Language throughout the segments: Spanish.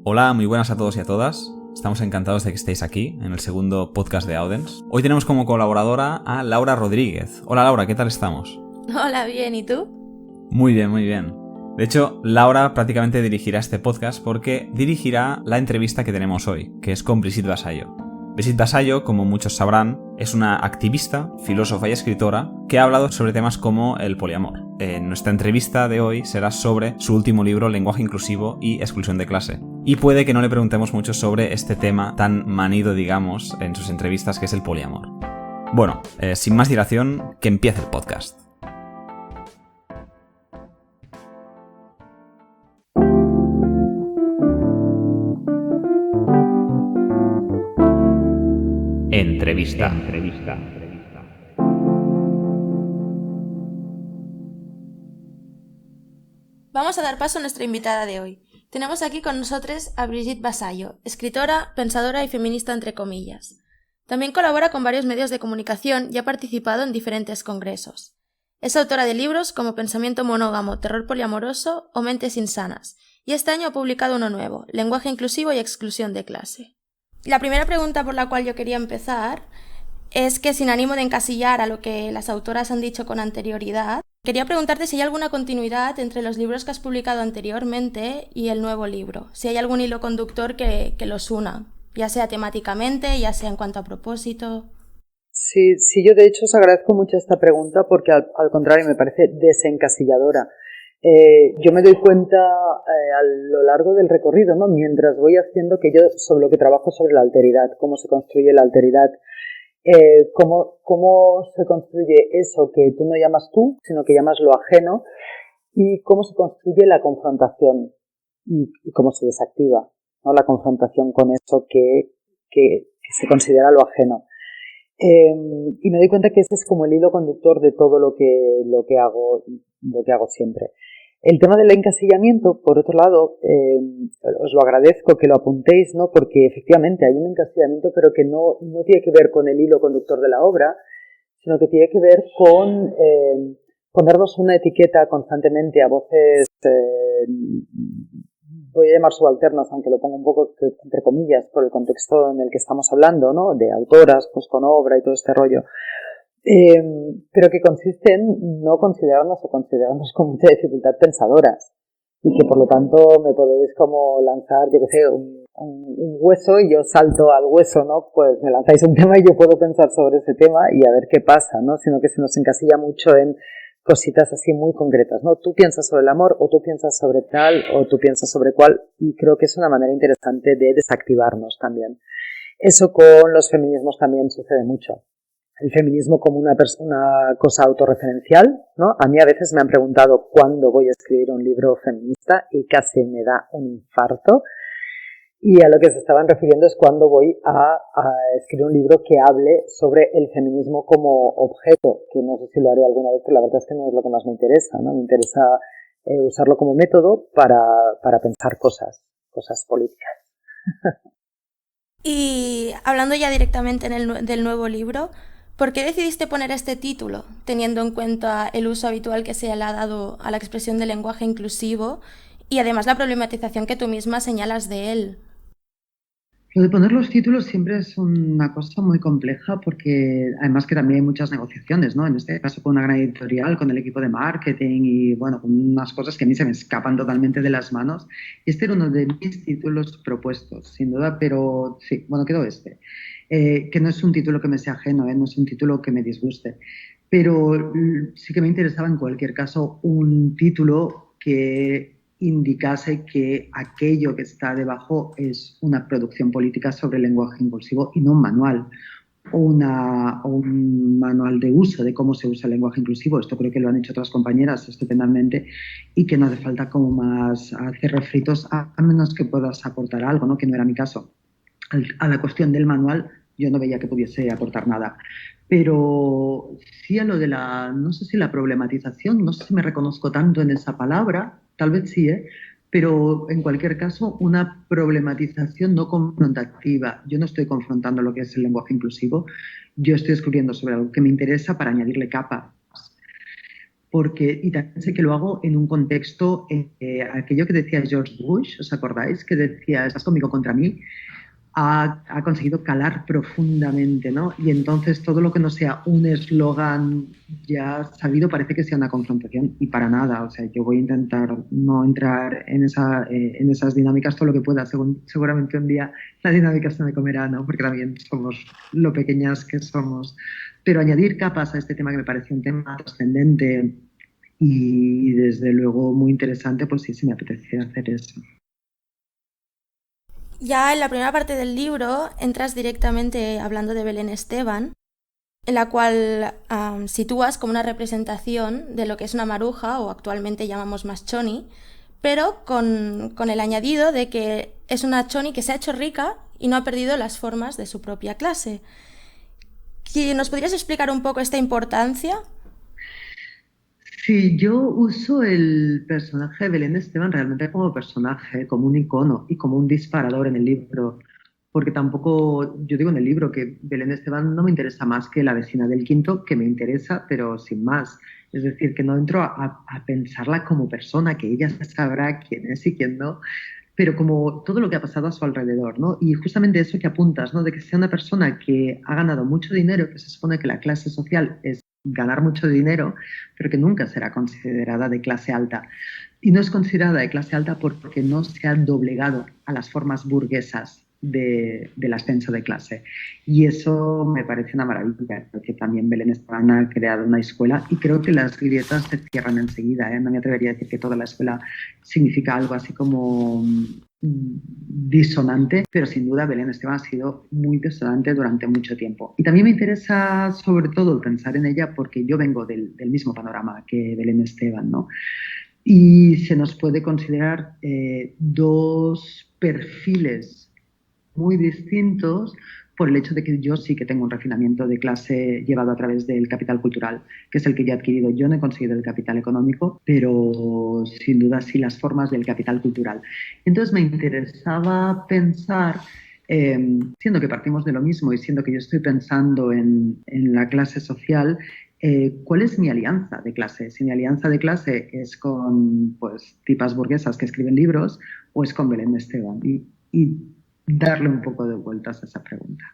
Hola, muy buenas a todos y a todas. Estamos encantados de que estéis aquí, en el segundo podcast de Audens. Hoy tenemos como colaboradora a Laura Rodríguez. Hola Laura, ¿qué tal estamos? Hola, bien, ¿y tú? Muy bien, muy bien. De hecho, Laura prácticamente dirigirá este podcast porque dirigirá la entrevista que tenemos hoy, que es con Brigitte Vasallo. Brigitte Vasallo, como muchos sabrán, es una activista, filósofa y escritora que ha hablado sobre temas como el poliamor. Nuestra entrevista de hoy será sobre su último libro, Lenguaje inclusivo y exclusión de clase. Y puede que no le preguntemos mucho sobre este tema tan manido, digamos, en sus entrevistas, que es el poliamor. Bueno, sin más dilación, que empiece el podcast. Entrevista. Vamos a dar paso a nuestra invitada de hoy. Tenemos aquí con nosotros a Brigitte Vasallo, escritora, pensadora y feminista entre comillas. También colabora con varios medios de comunicación y ha participado en diferentes congresos. Es autora de libros como Pensamiento monógamo, Terror poliamoroso o Mentes insanas, y este año ha publicado uno nuevo, Lenguaje inclusivo y exclusión de clase. La primera pregunta por la cual yo quería empezar es que, sin ánimo de encasillar a lo que las autoras han dicho con anterioridad, quería preguntarte si hay alguna continuidad entre los libros que has publicado anteriormente y el nuevo libro, si hay algún hilo conductor que los una, ya sea temáticamente, ya sea en cuanto a propósito. Sí, yo de hecho os agradezco mucho esta pregunta porque al contrario me parece desencasilladora. Yo me doy cuenta a lo largo del recorrido, ¿no? Mientras voy haciendo, que yo sobre lo que trabajo sobre la alteridad, cómo se construye la alteridad, cómo se construye eso que tú no llamas tú, sino que llamas lo ajeno, y cómo se construye la confrontación y cómo se desactiva, ¿no? La confrontación con eso que se considera lo ajeno. Y me doy cuenta que ese es como el hilo conductor de todo lo que hago siempre. El tema del encasillamiento, por otro lado, os lo agradezco que lo apuntéis, ¿no? Porque efectivamente hay un encasillamiento, pero que no tiene que ver con el hilo conductor de la obra, sino que tiene que ver con ponernos una etiqueta constantemente a voces, voy a llamar subalternas, aunque lo pongo un poco entre comillas por el contexto en el que estamos hablando, ¿no? De autoras, pues con obra y todo este rollo. Pero que consiste en no considerarnos o considerarnos con mucha dificultad pensadoras, y que por lo tanto me podéis como lanzar, yo que sé, un hueso y yo salto al hueso, ¿no? Pues me lanzáis un tema y yo puedo pensar sobre ese tema y a ver qué pasa, ¿no? Sino que se nos encasilla mucho en cositas así muy concretas, ¿no? Tú piensas sobre el amor, o tú piensas sobre tal, o tú piensas sobre cual, y creo que es una manera interesante de desactivarnos también. Eso con los feminismos también sucede mucho. El feminismo como una cosa autorreferencial, ¿no? A mí a veces me han preguntado cuándo voy a escribir un libro feminista y casi me da un infarto. Y a lo que se estaban refiriendo es cuándo voy a escribir un libro que hable sobre el feminismo como objeto, que no sé si lo haré alguna vez, pero la verdad es que no es lo que más me interesa, ¿no? Me interesa usarlo como método para pensar cosas políticas. Y hablando ya directamente del nuevo libro, ¿por qué decidiste poner este título, teniendo en cuenta el uso habitual que se le ha dado a la expresión del lenguaje inclusivo y además la problematización que tú misma señalas de él? Lo de poner los títulos siempre es una cosa muy compleja porque además que también hay muchas negociaciones, ¿no? En este caso con una gran editorial, con el equipo de marketing y bueno, con unas cosas que a mí se me escapan totalmente de las manos. Y este era uno de mis títulos propuestos, sin duda, pero sí, bueno, quedó este. Que no es un título que me sea ajeno, no es un título que me disguste. Pero sí que me interesaba en cualquier caso un título que indicase que aquello que está debajo es una producción política sobre el lenguaje inclusivo y no un manual o un manual de uso de cómo se usa el lenguaje inclusivo. Esto creo que lo han hecho otras compañeras estupendamente y que no hace falta como más hacer refritos a menos que puedas aportar algo, ¿no? Que no era mi caso. A la cuestión del manual yo no veía que pudiese aportar nada. Pero sí a lo de no sé si la problematización, no sé si me reconozco tanto en esa palabra, tal vez sí, pero en cualquier caso una problematización no confrontativa. Yo no estoy confrontando lo que es el lenguaje inclusivo, yo estoy escribiendo sobre algo que me interesa para añadirle capas. y también sé que lo hago en un contexto, aquello que decía George Bush, ¿os acordáis? Que decía, estás conmigo contra mí, ha conseguido calar profundamente, ¿no? Y entonces todo lo que no sea un eslogan ya sabido parece que sea una confrontación y para nada. O sea, yo voy a intentar no entrar en esas dinámicas todo lo que pueda. Seguramente un día la dinámica se me comerá, ¿no? Porque también somos lo pequeñas que somos. Pero añadir capas a este tema que me parece un tema trascendente y desde luego muy interesante, pues sí me apetece hacer eso. Ya en la primera parte del libro entras directamente hablando de Belén Esteban, en la cual sitúas como una representación de lo que es una maruja, o actualmente llamamos más choni, pero con el añadido de que es una choni que se ha hecho rica y no ha perdido las formas de su propia clase. ¿Nos podrías explicar un poco esta importancia? Sí, yo uso el personaje de Belén Esteban realmente como personaje, como un icono y como un disparador en el libro, porque tampoco, yo digo en el libro que Belén Esteban no me interesa más que la vecina del quinto, que me interesa, pero sin más. Es decir, que no entro a pensarla como persona, que ella sabrá quién es y quién no, pero como todo lo que ha pasado a su alrededor, ¿no? Y justamente eso que apuntas, ¿no? De que sea una persona que ha ganado mucho dinero, que se supone que la clase social es ganar mucho dinero, pero que nunca será considerada de clase alta. Y no es considerada de clase alta porque no se ha doblegado a las formas burguesas del ascenso de clase. Y eso me parece una maravilla, porque también Belén Esteban ha creado una escuela y creo que las grietas se cierran enseguida. No me atrevería a decir que toda la escuela significa algo así como disonante, pero sin duda Belén Esteban ha sido muy disonante durante mucho tiempo. Y también me interesa sobre todo pensar en ella porque yo vengo del mismo panorama que Belén Esteban, ¿no? Y se nos puede considerar dos perfiles muy distintos por el hecho de que yo sí que tengo un refinamiento de clase llevado a través del capital cultural, que es el que yo he adquirido. Yo no he conseguido el capital económico, pero sin duda sí las formas del capital cultural. Entonces me interesaba pensar, siendo que partimos de lo mismo y siendo que yo estoy pensando en la clase social, ¿cuál es mi alianza de clase? Si mi alianza de clase es con pues, tipas burguesas que escriben libros o es con Belén Esteban. Y darle un poco de vueltas a esa pregunta.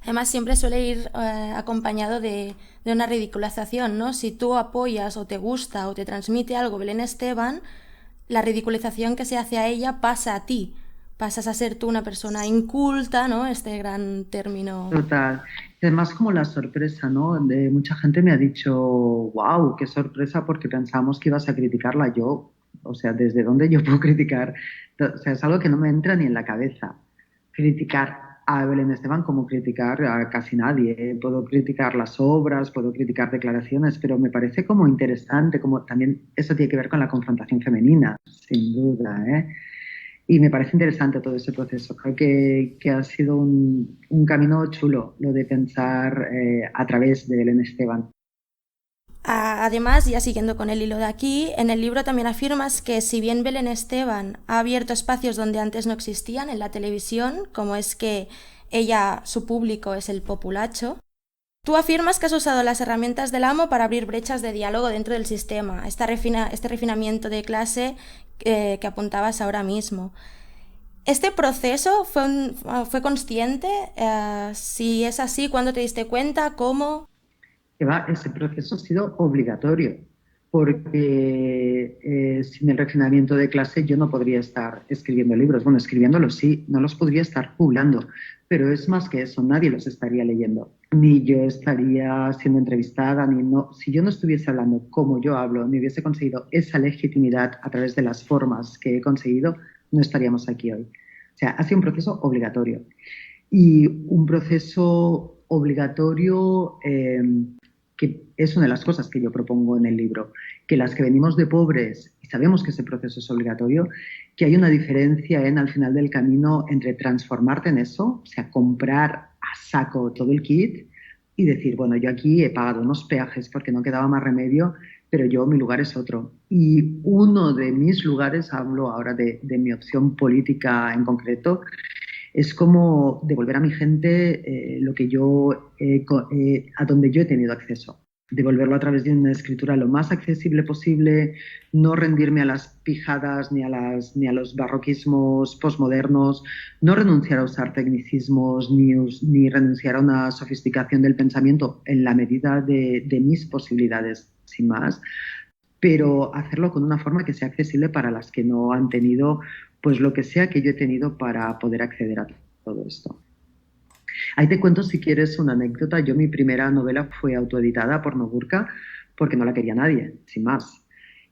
Además, siempre suele ir acompañado de una ridiculización, ¿no? Si tú apoyas o te gusta o te transmite algo Belén Esteban, la ridiculización que se hace a ella pasa a ti. Pasas a ser tú una persona inculta, ¿no? Este gran término. Total. Y además como la sorpresa, ¿no? De mucha gente me ha dicho, wow, qué sorpresa, porque pensamos que ibas a criticarla yo. O sea, ¿desde dónde yo puedo criticar? O sea, es algo que no me entra ni en la cabeza. Criticar a Belén Esteban como criticar a casi nadie. Puedo criticar las obras, puedo criticar declaraciones, pero me parece como interesante, como también eso tiene que ver con la confrontación femenina, sin duda, ¿eh? Y me parece interesante todo ese proceso. Creo que ha sido un camino chulo lo de pensar a través de Belén Esteban. Además, ya siguiendo con el hilo de aquí, en el libro también afirmas que si bien Belén Esteban ha abierto espacios donde antes no existían en la televisión, como es que ella, su público es el populacho, tú afirmas que has usado las herramientas del amo para abrir brechas de diálogo dentro del sistema, este refinamiento de clase que apuntabas ahora mismo. ¿Este proceso fue consciente? Si es así, ¿cuándo te diste cuenta? ¿Cómo? Ese proceso ha sido obligatorio, porque sin el refinamiento de clase yo no podría estar escribiendo libros. Bueno, escribiéndolos sí, no los podría estar publicando, pero es más que eso, nadie los estaría leyendo. Ni yo estaría siendo entrevistada, ni no. Si yo no estuviese hablando como yo hablo, ni hubiese conseguido esa legitimidad a través de las formas que he conseguido, no estaríamos aquí hoy. O sea, ha sido un proceso obligatorio. Y un proceso obligatorio que es una de las cosas que yo propongo en el libro, que las que venimos de pobres y sabemos que ese proceso es obligatorio, que hay una diferencia al final del camino entre transformarte en eso, o sea, comprar a saco todo el kit y decir, bueno, yo aquí he pagado unos peajes porque no quedaba más remedio, pero yo mi lugar es otro. Y uno de mis lugares, hablo ahora de mi opción política en concreto, es como devolver a mi gente lo que a donde yo he tenido acceso. devolverlo a través de una escritura lo más accesible posible, no rendirme a las pijadas ni a los barroquismos posmodernos, no renunciar a usar tecnicismos ni renunciar a una sofisticación del pensamiento en la medida de mis posibilidades, sin más, pero hacerlo con una forma que sea accesible para las que no han tenido pues lo que sea que yo he tenido para poder acceder a todo esto. Ahí te cuento, si quieres, una anécdota. Yo, mi primera novela fue autoeditada por Nogurka porque no la quería nadie, sin más.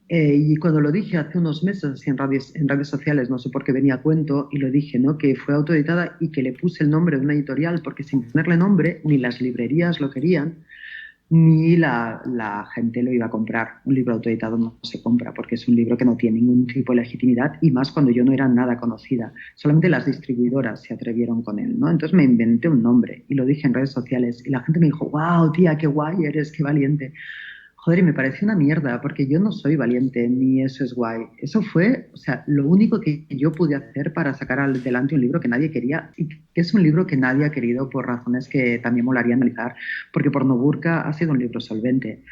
Y cuando lo dije hace unos meses en redes sociales, no sé por qué venía a cuento, y lo dije, ¿no? Que fue autoeditada y que le puse el nombre de una editorial, porque sin ponerle nombre ni las librerías lo querían, ni la gente lo iba a comprar. Un libro autoeditado no se compra porque es un libro que no tiene ningún tipo de legitimidad, y más cuando yo no era nada conocida. Solamente las distribuidoras se atrevieron con él, ¿no? Entonces me inventé un nombre y lo dije en redes sociales y la gente me dijo, wow, tía, qué guay eres, qué valiente. Joder, y me pareció una mierda, porque yo no soy valiente, ni eso es guay. Eso fue, o sea, lo único que yo pude hacer para sacar adelante un libro que nadie quería, y que es un libro que nadie ha querido por razones que también molaría analizar, porque por Nogurka ha sido un libro solvente.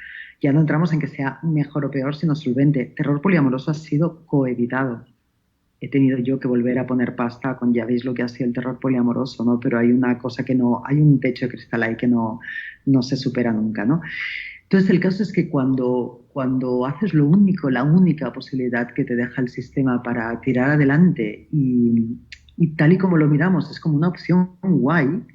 Ya no entramos en que sea mejor o peor, sino solvente. Terror poliamoroso ha sido coeditado. He tenido yo que volver a poner pasta con ya veis lo que ha sido el terror poliamoroso, ¿no? Pero hay una cosa que no, hay un techo de cristal ahí que no se supera nunca, ¿no? Entonces, el caso es que cuando haces lo único, la única posibilidad que te deja el sistema para tirar adelante y tal y como lo miramos, es como una opción guay,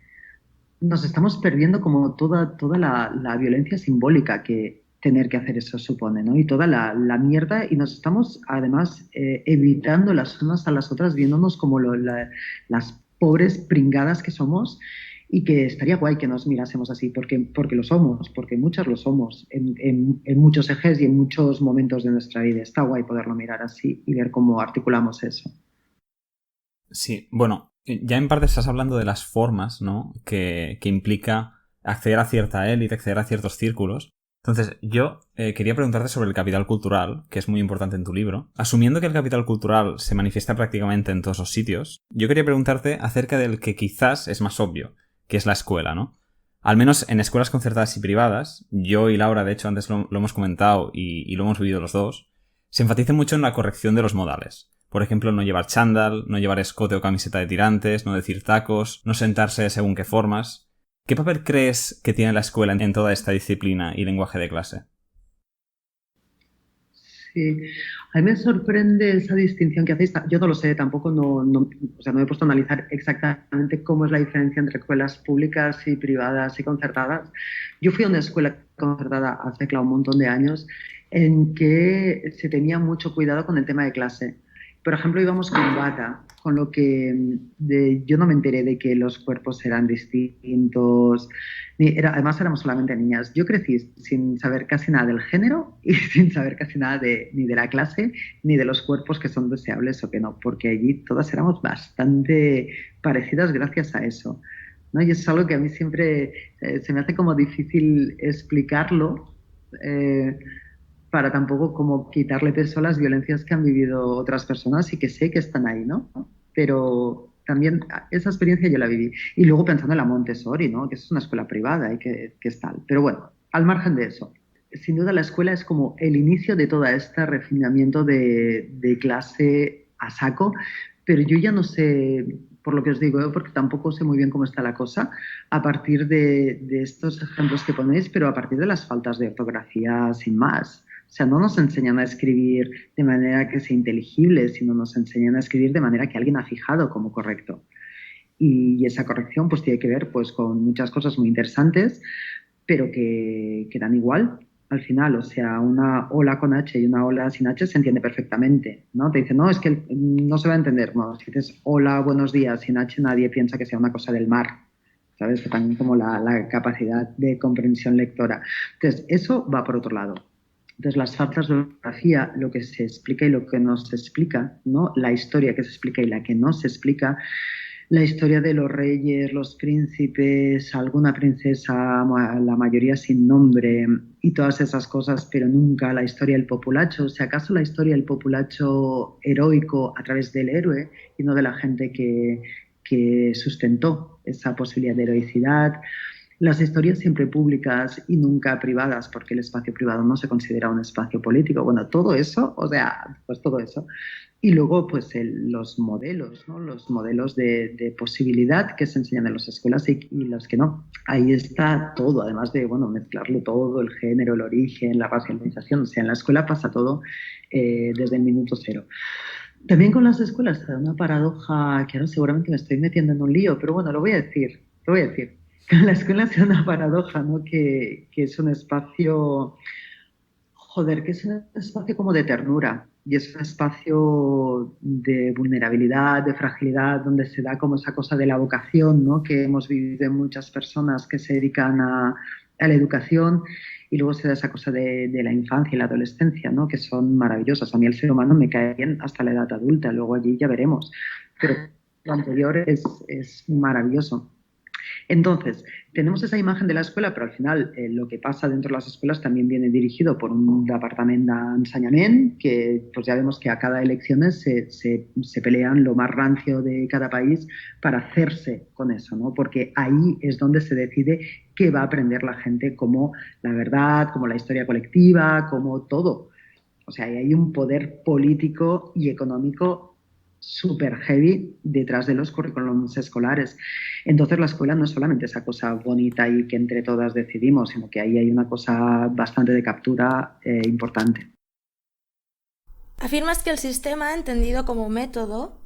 nos estamos perdiendo como toda la violencia simbólica que tener que hacer eso supone, ¿no? Y toda la mierda, y nos estamos además evitando las unas a las otras, viéndonos como las pobres pringadas que somos. Y que estaría guay que nos mirásemos así, porque lo somos, porque muchas lo somos en muchos ejes y en muchos momentos de nuestra vida. Está guay poderlo mirar así y ver cómo articulamos eso. Sí, bueno, ya en parte estás hablando de las formas, ¿no? Que implica acceder a cierta élite, acceder a ciertos círculos. Entonces, yo quería preguntarte sobre el capital cultural, que es muy importante en tu libro. Asumiendo que el capital cultural se manifiesta prácticamente en todos los sitios, yo quería preguntarte acerca del que quizás es más obvio, que es la escuela, ¿no? Al menos en escuelas concertadas y privadas, yo y Laura, de hecho, antes lo hemos comentado y lo hemos vivido los dos, se enfatiza mucho en la corrección de los modales. Por ejemplo, no llevar chándal, no llevar escote o camiseta de tirantes, no decir tacos, no sentarse según qué formas. ¿Qué papel crees que tiene la escuela en toda esta disciplina y lenguaje de clase? Sí, a mí me sorprende esa distinción que hacéis. Yo no lo sé, tampoco o sea, no me he puesto a analizar exactamente cómo es la diferencia entre escuelas públicas y privadas y concertadas. Yo fui a una escuela concertada hace, claro, un montón de años en que se tenía mucho cuidado con el tema de clase. Por ejemplo, íbamos con bata, con lo que yo no me enteré de que los cuerpos eran distintos. Además, éramos solamente niñas. Yo crecí sin saber casi nada del género y sin saber casi nada ni de la clase ni de los cuerpos que son deseables o que no, porque allí todas éramos bastante parecidas gracias a eso, ¿no? Y es algo que a mí siempre se me hace como difícil explicarlo. Para tampoco como quitarle peso a las violencias que han vivido otras personas y que sé que están ahí, ¿no? Pero también esa experiencia yo la viví. Y luego pensando en la Montessori, ¿no? Que es una escuela privada y que es tal. Pero bueno, al margen de eso, sin duda la escuela es como el inicio de todo este refinamiento de clase a saco, pero yo ya no sé, por lo que os digo, porque tampoco sé muy bien cómo está la cosa, a partir de estos ejemplos que ponéis, pero a partir de las faltas de ortografía sin más. O sea, no nos enseñan a escribir de manera que sea inteligible, sino nos enseñan a escribir de manera que alguien ha fijado como correcto. Y esa corrección pues tiene que ver pues con muchas cosas muy interesantes, pero que dan igual al final. O sea, una ola con H y una ola sin H se entiende perfectamente, ¿no? Te dicen, no, es que no se va a entender. Bueno, si dices hola, buenos días sin H, nadie piensa que sea una cosa del mar, ¿sabes? Que también como la capacidad de comprensión lectora. Entonces, eso va por otro lado. Entonces, las faltas de ortografía, lo que se explica y lo que no se explica, ¿no? La historia que se explica y la que no se explica, la historia de los reyes, los príncipes, alguna princesa, la mayoría sin nombre y todas esas cosas, pero nunca la historia del populacho. Si acaso la historia del populacho heroico a través del héroe y no de la gente que sustentó esa posibilidad de heroicidad. Las historias siempre públicas y nunca privadas, porque el espacio privado no se considera un espacio político. Bueno, todo eso, o sea, pues todo eso. Y luego, pues los modelos, ¿no? Los modelos de posibilidad que se enseñan en las escuelas y los que no. Ahí está todo, además de, bueno, mezclarlo todo, el género, el origen, la racialización. O sea, en la escuela pasa todo desde el minuto cero. También con las escuelas se da una paradoja que ahora seguramente me estoy metiendo en un lío, pero bueno, lo voy a decir, lo voy a decir. Con la escuela se da una paradoja, ¿no? Que es un espacio, joder, que es un espacio como de ternura y es un espacio de vulnerabilidad, de fragilidad, donde se da como esa cosa de la vocación, ¿no? Que hemos vivido en muchas personas que se dedican a la educación. Y luego se da esa cosa de la infancia y la adolescencia, ¿no? Que son maravillosas. A mí el ser humano me cae bien hasta la edad adulta, luego allí ya veremos. Pero lo anterior es maravilloso. Entonces, tenemos esa imagen de la escuela, pero al final lo que pasa dentro de las escuelas también viene dirigido por un departamento de enseñament, que pues ya vemos que a cada elecciones se pelean lo más rancio de cada país para hacerse con eso, ¿no? Porque ahí es donde se decide qué va a aprender la gente, como la verdad, como la historia colectiva, como todo. O sea, ahí hay un poder político y económico súper heavy detrás de los currículums escolares. Entonces la escuela no es solamente esa cosa bonita y que entre todas decidimos, sino que ahí hay una cosa bastante de captura importante. Afirmas que el sistema, entendido como método,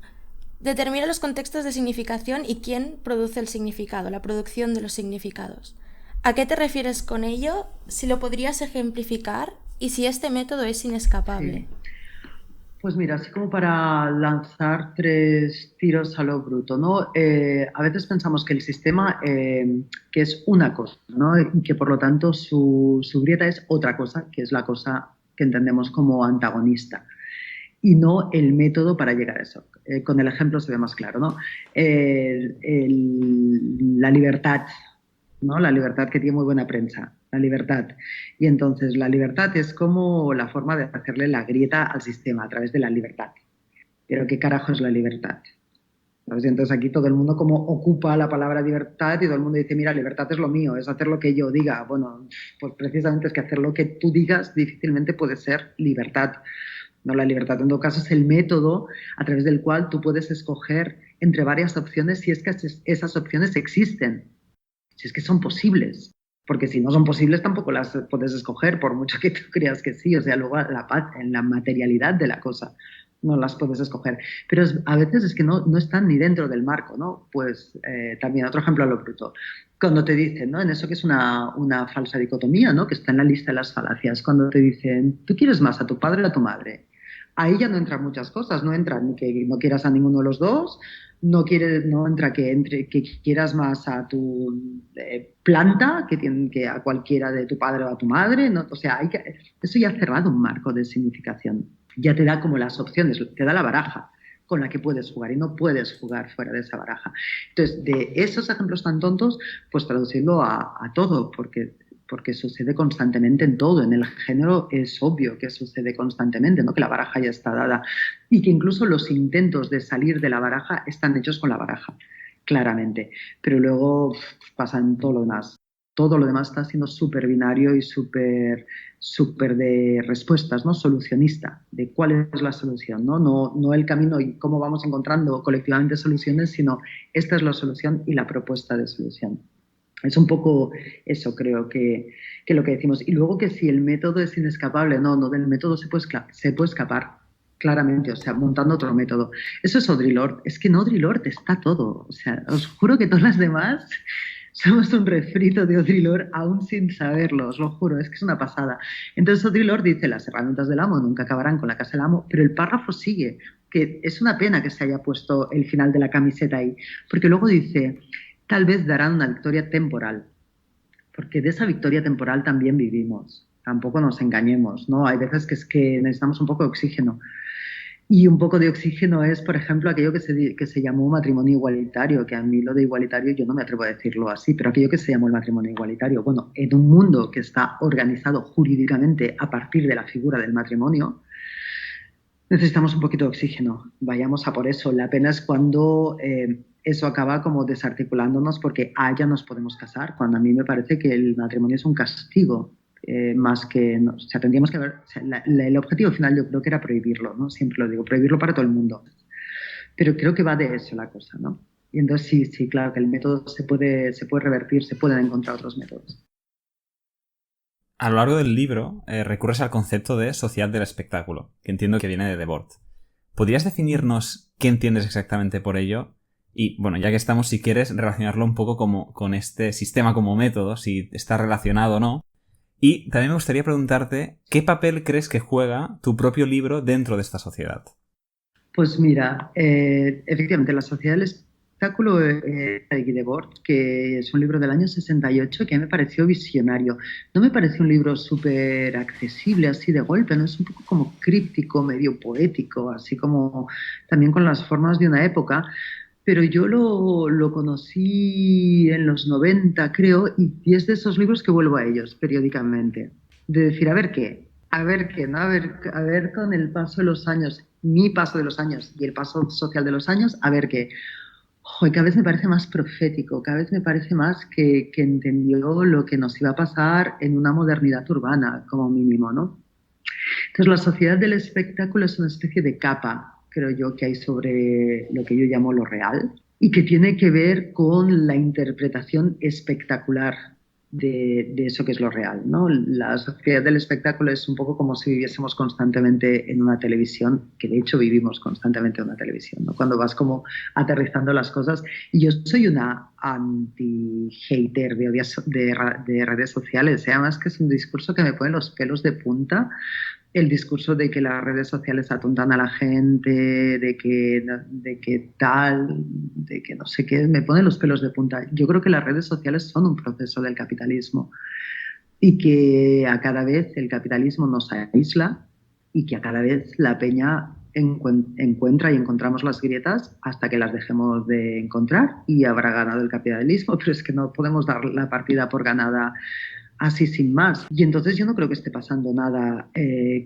determina los contextos de significación y quién produce el significado, la producción de los significados. ¿A qué te refieres con ello? Si lo podrías ejemplificar y si este método es inescapable. Sí. Pues mira, así como para lanzar 3 tiros a lo bruto, ¿no? A veces pensamos que el sistema que es una cosa, ¿no? Y que por lo tanto su grieta es otra cosa, que es la cosa que entendemos como antagonista, y no el método para llegar a eso. Con el ejemplo se ve más claro, ¿no? La libertad, ¿no? La libertad que tiene muy buena prensa, la libertad. Y entonces la libertad es como la forma de hacerle la grieta al sistema a través de la libertad. Pero ¿qué carajo es la libertad? ¿Sabes? Y entonces aquí todo el mundo como ocupa la palabra libertad y todo el mundo dice, mira, libertad es lo mío, es hacer lo que yo diga. Bueno, pues precisamente es que hacer lo que tú digas difícilmente puede ser libertad. No, la libertad en todo caso es el método a través del cual tú puedes escoger entre varias opciones si es que esas opciones existen. Si es que son posibles, porque si no son posibles tampoco las puedes escoger, por mucho que tú creas que sí, o sea, luego en la materialidad de la cosa no las puedes escoger, pero a veces es que no están ni dentro del marco, ¿no? Pues también otro ejemplo a lo bruto, cuando te dicen, ¿no? En eso que es una falsa dicotomía, ¿no? Que está en la lista de las falacias, cuando te dicen, ¿tú quieres más a tu padre o a tu madre? Ahí ya no entran muchas cosas, no entra ni que no quieras a ninguno de los dos, no entra que quieras más a tu planta que a cualquiera de tu padre o a tu madre, ¿no? O sea, eso ya ha cerrado un marco de significación, ya te da como las opciones, te da la baraja con la que puedes jugar y no puedes jugar fuera de esa baraja. Entonces, de esos ejemplos tan tontos, pues traducirlo a todo, porque sucede constantemente en todo. En el género es obvio que sucede constantemente, ¿no? Que la baraja ya está dada y que incluso los intentos de salir de la baraja están hechos con la baraja, claramente. Pero luego pasa en todo lo demás. Todo lo demás está siendo súper binario y súper de respuestas, ¿no? Solucionista, de cuál es la solución, ¿no? No el camino y cómo vamos encontrando colectivamente soluciones, sino esta es la solución y la propuesta de solución. Es un poco eso, creo que lo que decimos. Y luego que si el método es inescapable, no, del método se puede escapar, claramente, o sea, montando otro método. Eso es Audre Lorde. Es que en Audre Lorde está todo. O sea, os juro que todas las demás somos un refrito de Audre Lorde aún sin saberlo, os lo juro, es que es una pasada. Entonces Audre Lorde dice, las herramientas del amo nunca acabarán con la casa del amo, pero el párrafo sigue, que es una pena que se haya puesto el final de la camiseta ahí, porque luego dice, tal vez darán una victoria temporal, porque de esa victoria temporal también vivimos, tampoco nos engañemos, ¿no? Hay veces que es que necesitamos un poco de oxígeno. Y un poco de oxígeno es, por ejemplo, aquello que se llamó matrimonio igualitario, que a mí lo de igualitario yo no me atrevo a decirlo así, pero aquello que se llamó el matrimonio igualitario, bueno, en un mundo que está organizado jurídicamente a partir de la figura del matrimonio, Necesitamos un poquito de oxígeno, vayamos a por eso. La pena es cuando eso acaba como desarticulándonos porque ya nos podemos casar, cuando a mí me parece que el matrimonio es un castigo, más que, no, o sea, tendríamos que ver, o sea, el objetivo final yo creo que era prohibirlo, ¿no? Siempre lo digo, prohibirlo para todo el mundo. Pero creo que va de eso la cosa, ¿no? Y entonces sí, claro, que el método se puede revertir, se pueden encontrar otros métodos. A lo largo del libro recurres al concepto de sociedad del espectáculo, que entiendo que viene de Debord. ¿Podrías definirnos qué entiendes exactamente por ello? Y bueno, ya que estamos, si quieres, relacionarlo un poco con este sistema como método, si está relacionado o no. Y también me gustaría preguntarte, ¿qué papel crees que juega tu propio libro dentro de esta sociedad? Pues mira, efectivamente, La Sociedad del Espectáculo de Guy Debord, que es un libro del año 68 que me pareció visionario. No me pareció un libro súper accesible así de golpe, ¿no? Es un poco como críptico, medio poético, así como también con las formas de una época. Pero yo lo conocí en los 90, creo, y es de esos libros que vuelvo a ellos periódicamente. De decir, a ver qué, ¿no? A ver con el paso de los años, mi paso de los años y el paso social de los años, a ver qué. Joder, cada vez me parece más profético, cada vez me parece más que entendió lo que nos iba a pasar en una modernidad urbana, como mínimo, ¿no? Entonces, la sociedad del espectáculo es una especie de capa, creo yo, que hay sobre lo que yo llamo lo real y que tiene que ver con la interpretación espectacular de eso que es lo real, ¿no? La sociedad del espectáculo es un poco como si viviésemos constantemente en una televisión, que de hecho vivimos constantemente en una televisión, ¿no? Cuando vas como aterrizando las cosas. Y yo soy una anti-hater de redes sociales, ¿eh? Además que es un discurso que me pone los pelos de punta, el discurso de que las redes sociales atontan a la gente, de que tal, de que no sé qué, me pone los pelos de punta. Yo creo que las redes sociales son un proceso del capitalismo y que a cada vez el capitalismo nos aísla y que a cada vez la peña encuentra y encontramos las grietas hasta que las dejemos de encontrar y habrá ganado el capitalismo, pero es que no podemos dar la partida por ganada así sin más. Y entonces yo no creo que esté pasando nada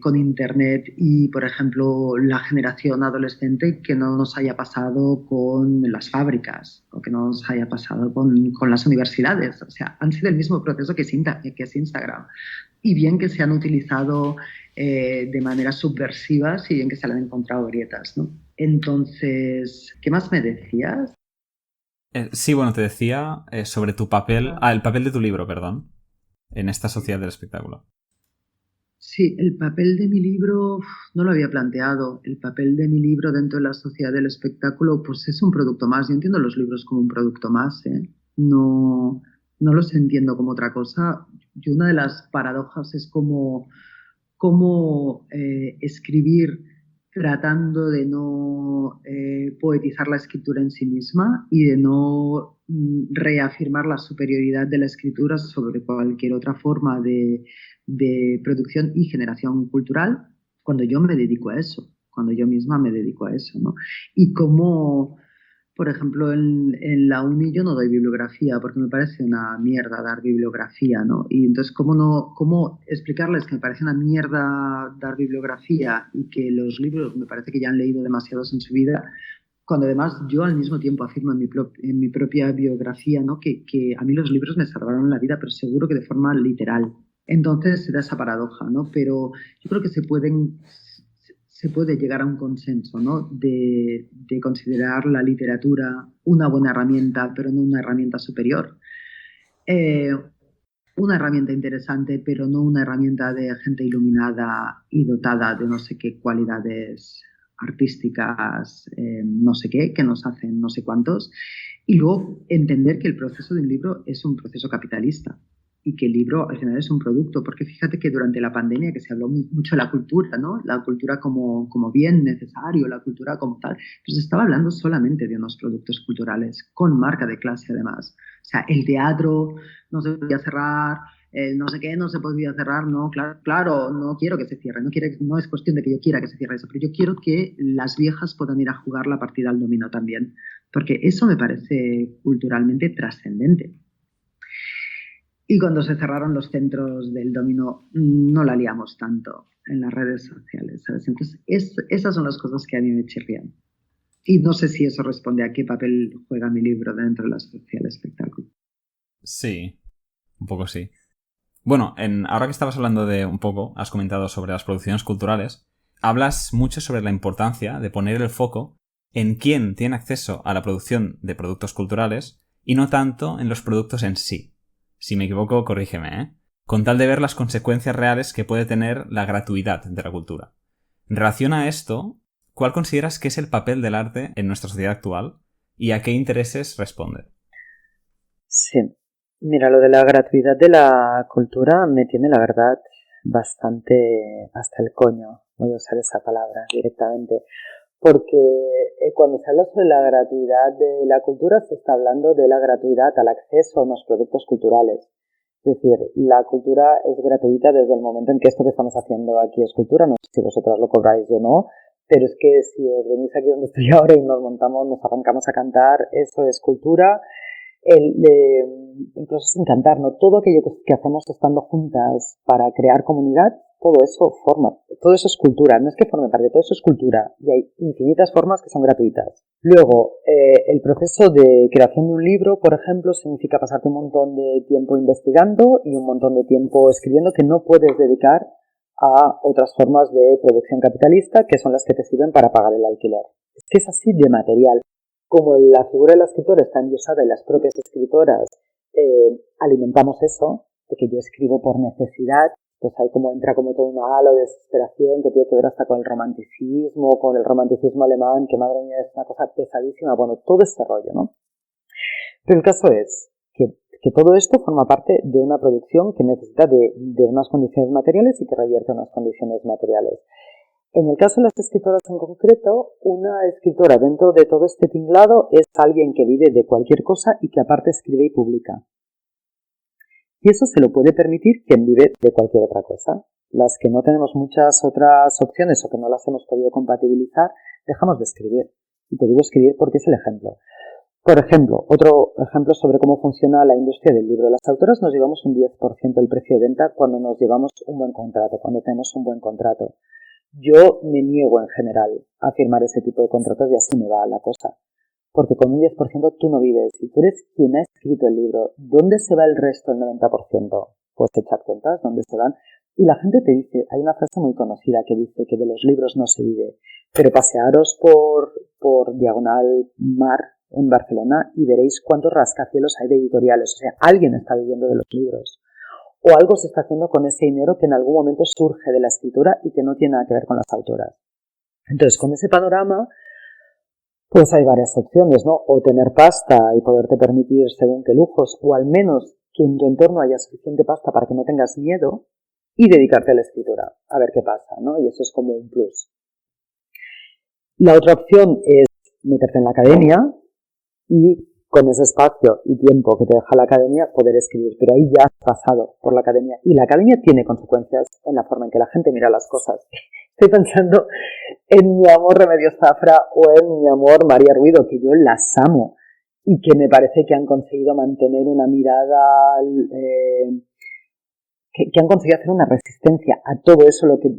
con Internet y, por ejemplo, la generación adolescente que no nos haya pasado con las fábricas o que no nos haya pasado con las universidades. O sea, han sido el mismo proceso que es Instagram. Y bien que se han utilizado de maneras subversivas y bien que se le han encontrado grietas, ¿no? Entonces, ¿qué más me decías? Sí, bueno, te decía sobre tu papel... el papel de tu libro, perdón. En esta sociedad del espectáculo. Sí, el papel de mi libro no lo había planteado. El papel de mi libro dentro de la sociedad del espectáculo, pues es un producto más. Yo entiendo los libros como un producto más, ¿eh? No, no los entiendo como otra cosa. Y una de las paradojas es cómo escribir tratando de no poetizar la escritura en sí misma y de no reafirmar la superioridad de la escritura sobre cualquier otra forma de producción y generación cultural, cuando yo me dedico a eso, cuando yo misma me dedico a eso, ¿no? Y cómo, por ejemplo, en la uni yo no doy bibliografía porque me parece una mierda dar bibliografía, ¿no? Y entonces, ¿cómo explicarles que me parece una mierda dar bibliografía y que los libros me parece que ya han leído demasiados en su vida, cuando además yo al mismo tiempo afirmo en mi propia biografía, ¿no? Que a mí los libros me salvaron la vida, pero seguro que de forma literal. Entonces se da esa paradoja, ¿no? Pero yo creo que se puede llegar a un consenso, ¿no? De considerar la literatura una buena herramienta, pero no una herramienta superior. Eh, una herramienta interesante, pero no una herramienta de gente iluminada y dotada de no sé qué cualidades artísticas, no sé qué, que nos hacen no sé cuántos. Y luego entender que el proceso de un libro es un proceso capitalista y que el libro al final es un producto, porque fíjate que durante la pandemia que se habló mucho de la cultura, ¿no? La cultura como bien necesario, la cultura como tal, pues estaba hablando solamente de unos productos culturales, con marca de clase además. O sea, el teatro no se podía cerrar, el no sé qué no se podía cerrar, no, claro, no quiero que se cierre, no es cuestión de que yo quiera que se cierre eso, pero yo quiero que las viejas puedan ir a jugar la partida al dominó también, porque eso me parece culturalmente trascendente. Y cuando se cerraron los centros del dominó, no la liamos tanto en las redes sociales, ¿sabes? Entonces, esas son las cosas que a mí me chirrían. Y no sé si eso responde a qué papel juega mi libro dentro de la sociedad del espectáculo. Sí, un poco sí. Bueno, ahora que estabas hablando de un poco, has comentado sobre las producciones culturales, hablas mucho sobre la importancia de poner el foco en quién tiene acceso a la producción de productos culturales y no tanto en los productos en sí. Si me equivoco, corrígeme, ¿eh? Con tal de ver las consecuencias reales que puede tener la gratuidad de la cultura. En relación a esto, ¿cuál consideras que es el papel del arte en nuestra sociedad actual y a qué intereses responde? Sí, mira, lo de la gratuidad de la cultura me tiene, la verdad, bastante hasta el coño, voy a usar esa palabra directamente, porque cuando se habla sobre la gratuidad de la cultura se está hablando de la gratuidad al acceso a unos productos culturales. Es decir, la cultura es gratuita desde el momento en que esto que estamos haciendo aquí es cultura, no sé si vosotras lo cobráis o no, pero es que si os venís aquí donde estoy ahora y nos montamos, nos arrancamos a cantar, eso es cultura. Incluso sin cantar, ¿no? Todo aquello que hacemos estando juntas para crear comunidad, todo eso es cultura, no es que forme parte, todo eso es cultura y hay infinitas formas que son gratuitas. Luego, el proceso de creación de un libro, por ejemplo, significa pasarte un montón de tiempo investigando y un montón de tiempo escribiendo que no puedes dedicar a otras formas de producción capitalista que son las que te sirven para pagar el alquiler. Es que es así de material. Como la figura de la escritora está endiosada y las propias escritoras alimentamos eso, de que yo escribo por necesidad, pues ahí como entra como todo un halo de desesperación que tiene que ver hasta con el romanticismo alemán, que madre mía es una cosa pesadísima, bueno, todo ese rollo, ¿no? Pero el caso es que todo esto forma parte de una producción que necesita de unas condiciones materiales y que revierte unas condiciones materiales. En el caso de las escritoras en concreto, una escritora dentro de todo este tinglado es alguien que vive de cualquier cosa y que aparte escribe y publica. Y eso se lo puede permitir quien vive de cualquier otra cosa. Las que no tenemos muchas otras opciones o que no las hemos podido compatibilizar, dejamos de escribir. Y te digo escribir porque es el ejemplo. Por ejemplo, otro ejemplo sobre cómo funciona la industria del libro. Las autoras nos llevamos un 10% del precio de venta cuando nos llevamos un buen contrato, cuando tenemos un buen contrato. Yo me niego en general a firmar ese tipo de contratos y así me va la cosa. Porque con un 10% tú no vives. Si tú eres quien ha escrito el libro, ¿dónde se va el resto del 90%? Pues echar cuentas, ¿dónde se van? Y la gente te dice, hay una frase muy conocida que dice que de los libros no se vive, pero pasearos por Diagonal Mar en Barcelona y veréis cuántos rascacielos hay de editoriales. O sea, alguien está viviendo de los libros. O algo se está haciendo con ese dinero que en algún momento surge de la escritura y que no tiene nada que ver con las autoras. Entonces, con ese panorama, pues hay varias opciones, ¿no? O tener pasta y poderte permitir según qué lujos, o al menos que en tu entorno haya suficiente pasta para que no tengas miedo y dedicarte a la escritura, a ver qué pasa, ¿no? Y eso es como un plus. La otra opción es meterte en la academia y con ese espacio y tiempo que te deja la academia poder escribir, pero ahí ya has pasado por la academia y la academia tiene consecuencias en la forma en que la gente mira las cosas. Estoy pensando en mi amor Remedios Zafra o en mi amor María Ruido, que yo las amo y que me parece que han conseguido mantener una mirada, que han conseguido hacer una resistencia a todo eso lo que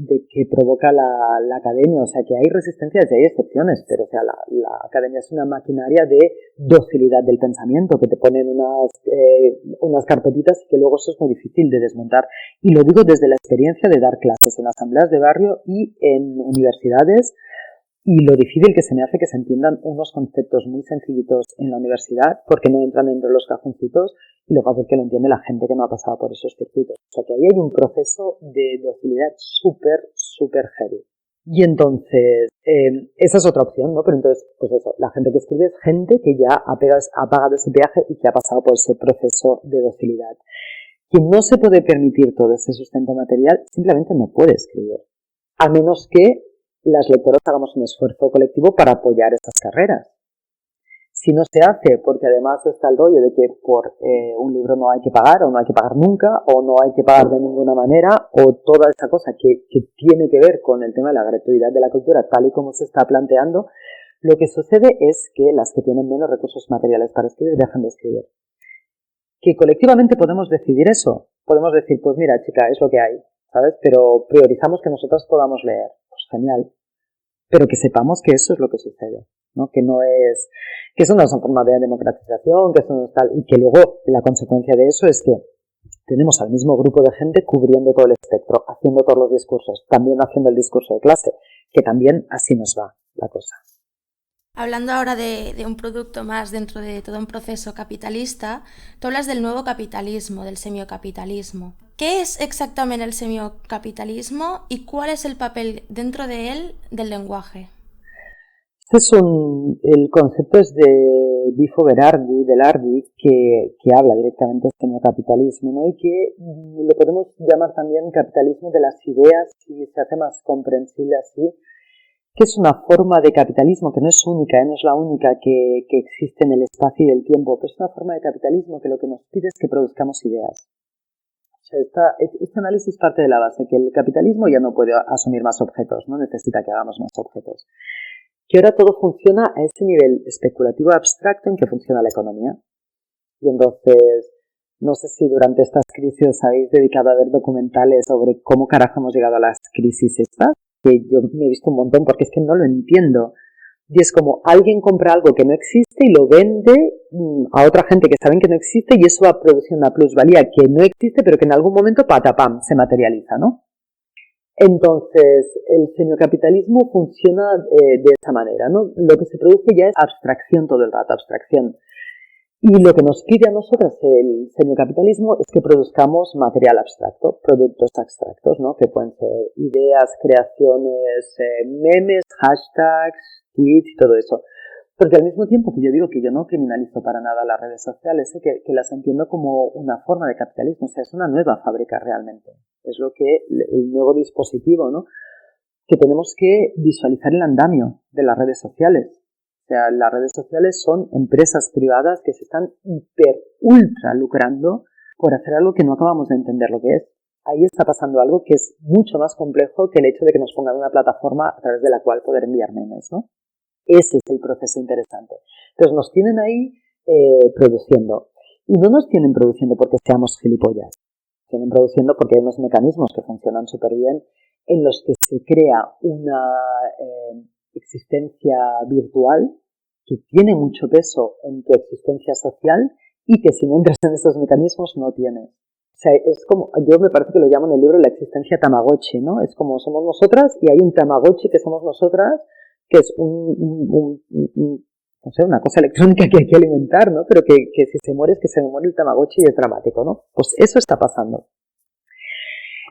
provoca la academia. O sea, que hay resistencias y hay excepciones, pero o sea, la academia es una maquinaria de docilidad del pensamiento, que te ponen unas carpetitas y que luego eso es muy difícil de desmontar. Y lo digo desde la experiencia de dar clases en asambleas de barrio y en universidades, y lo difícil que se me hace que se entiendan unos conceptos muy sencillitos en la universidad porque no entran dentro de los cajoncitos y lo fácil que lo entiende la gente que no ha pasado por esos circuitos. O sea que ahí hay un proceso de docilidad súper heavy. Y entonces, esa es otra opción, ¿no? Pero entonces, pues eso, la gente que escribe es gente que ya ha pagado ese viaje y que ha pasado por ese proceso de docilidad. Quien no se puede permitir todo ese sustento material simplemente no puede escribir. A menos que las lectoras hagamos un esfuerzo colectivo para apoyar estas carreras. Si no se hace, porque además está el rollo de que por un libro no hay que pagar, o no hay que pagar nunca, o no hay que pagar de ninguna manera, o toda esa cosa que tiene que ver con el tema de la gratuidad de la cultura, tal y como se está planteando, lo que sucede es que las que tienen menos recursos materiales para escribir dejan de escribir. que colectivamente podemos decidir eso. Podemos decir, pues mira, chica, es lo que hay, ¿sabes? Pero priorizamos que nosotras podamos leer. Pues genial. Pero que sepamos que eso es lo que sucede, ¿no? Que eso no es una forma de democratización, que eso no es tal, y que luego la consecuencia de eso es que tenemos al mismo grupo de gente cubriendo todo el espectro, haciendo todos los discursos, también haciendo el discurso de clase, que también así nos va la cosa. Hablando ahora de un producto más dentro de todo un proceso capitalista, tú hablas del nuevo capitalismo, del semiocapitalismo. ¿Qué es exactamente el semiocapitalismo y cuál es el papel dentro de él del lenguaje? El concepto es de Bifo Belardi, que habla directamente del semiocapitalismo, ¿no? Y que lo podemos llamar también capitalismo de las ideas, si se hace más comprensible así, que es una forma de capitalismo que no es única, no es la única que existe en el espacio y el tiempo, pero es una forma de capitalismo que lo que nos pide es que produzcamos ideas. O sea, este análisis parte de la base que el capitalismo ya no puede asumir más objetos, no necesita que hagamos más objetos. Que ahora todo funciona a ese nivel especulativo abstracto en que funciona la economía. Y entonces, no sé si durante estas crisis os habéis dedicado a ver documentales sobre cómo carajo hemos llegado a las crisis estas, que yo me he visto un montón porque es que no lo entiendo. Y es como alguien compra algo que no existe y lo vende a otra gente que saben que no existe y eso va a producir una plusvalía que no existe pero que en algún momento patapam se materializa, ¿no? Entonces, el semiocapitalismo funciona de esa manera, ¿no? Lo que se produce ya es abstracción todo el rato, abstracción. Y lo que nos pide a nosotras el semiocapitalismo es que produzcamos material abstracto, productos abstractos, ¿no? Que pueden ser ideas, creaciones, memes, hashtags, tweets y todo eso. Porque al mismo tiempo que yo digo que yo no criminalizo para nada las redes sociales, que las entiendo como una forma de capitalismo, o sea, es una nueva fábrica realmente. Es lo que el nuevo dispositivo, ¿no? Que tenemos que visualizar el andamio de las redes sociales. O sea, las redes sociales son empresas privadas que se están ultra lucrando por hacer algo que no acabamos de entender lo que es. Ahí está pasando algo que es mucho más complejo que el hecho de que nos pongan una plataforma a través de la cual poder enviar memes, ¿no? Ese es el proceso interesante. Entonces nos tienen ahí produciendo. Y no nos tienen produciendo porque seamos gilipollas. Nos tienen produciendo porque hay unos mecanismos que funcionan súper bien en los que se crea una existencia virtual que tiene mucho peso en tu existencia social y que si no entras en esos mecanismos no tienes. O sea, es como, yo me parece que lo llamo en el libro la existencia Tamagotchi, ¿no? Es como somos nosotras y hay un Tamagotchi que somos nosotras, que es no sé, una cosa electrónica que hay que alimentar, ¿no? Pero que si se muere es que se me muere el Tamagotchi y es dramático, ¿no? Pues eso está pasando.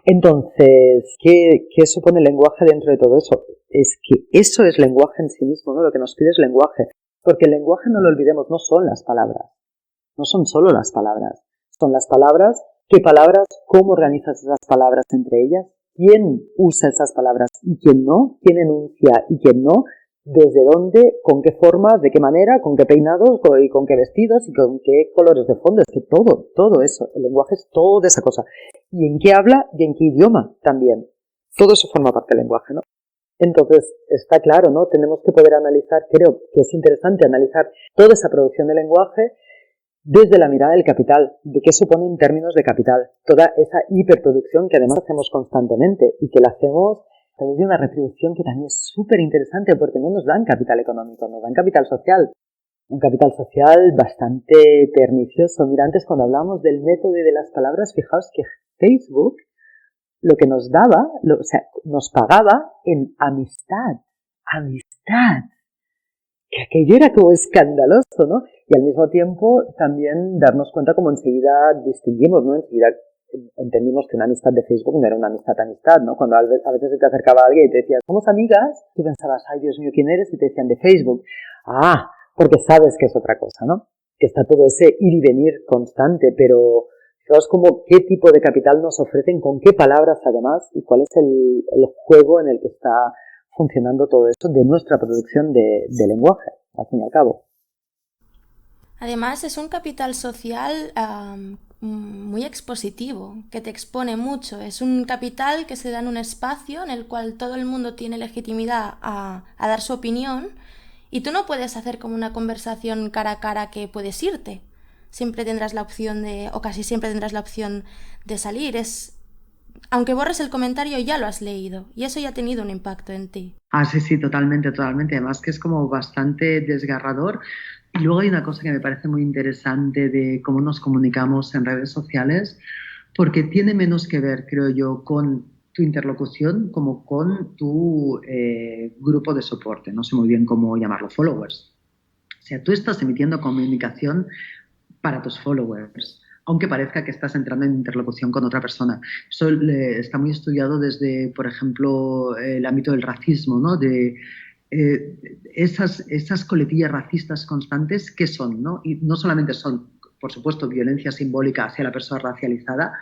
Entonces, ¿qué supone el lenguaje dentro de todo eso? Es que eso es lenguaje en sí mismo, ¿no? Lo que nos pide es lenguaje. Porque el lenguaje, no lo olvidemos, no son las palabras. No son solo las palabras. Son las palabras, ¿qué palabras? ¿Cómo organizas esas palabras entre ellas? ¿Quién usa esas palabras y quién no? ¿Quién enuncia y quién no? ¿Desde dónde? ¿Con qué formas? ¿De qué manera? ¿Con qué peinados? ¿Y con qué vestidos? ¿Y con qué colores de fondo? Es que todo eso. El lenguaje es toda esa cosa. ¿Y en qué habla? Y en qué idioma también. Todo eso forma parte del lenguaje, ¿no? Entonces, está claro, ¿no? Tenemos que poder analizar, creo que es interesante analizar toda esa producción de lenguaje desde la mirada del capital, de qué supone en términos de capital, toda esa hiperproducción que además hacemos constantemente y que la hacemos a través de una retribución que también es súper interesante porque no nos dan capital económico, nos dan capital social. Un capital social bastante pernicioso. Mira, antes cuando hablábamos del método y de las palabras, fijaos que Facebook lo que nos daba, o sea, nos pagaba en amistad. Que aquello era como escandaloso, ¿no? Y al mismo tiempo también darnos cuenta como enseguida distinguimos, ¿no? Enseguida entendimos que una amistad de Facebook no era una amistad, ¿no? Cuando a veces se te acercaba alguien y te decía, somos amigas, tú pensabas, ay Dios mío, ¿quién eres? Y te decían de Facebook. Ah, porque sabes que es otra cosa, ¿no? Que está todo ese ir y venir constante, pero fijaos como qué tipo de capital nos ofrecen, con qué palabras además, y cuál es el juego en el que está funcionando todo eso de nuestra producción de lenguaje, al fin y al cabo. Además, es un capital social muy expositivo, que te expone mucho. Es un capital que se da en un espacio en el cual todo el mundo tiene legitimidad a dar su opinión y tú no puedes hacer como una conversación cara a cara que puedes irte, siempre tendrás la opción o casi siempre tendrás la opción de salir. Aunque borres el comentario, ya lo has leído y eso ya ha tenido un impacto en ti. Sí, sí, totalmente, totalmente. Además que es como bastante desgarrador. Y luego hay una cosa que me parece muy interesante de cómo nos comunicamos en redes sociales, porque tiene menos que ver, creo yo, con tu interlocución como con tu grupo de soporte. No sé muy bien cómo llamarlo, followers. O sea, tú estás emitiendo comunicación para tus followers, aunque parezca que estás entrando en interlocución con otra persona. Eso está muy estudiado desde, por ejemplo, el ámbito del racismo, ¿no? De esas coletillas racistas constantes, ¿qué son? ¿No? Y no solamente son, por supuesto, violencia simbólica hacia la persona racializada,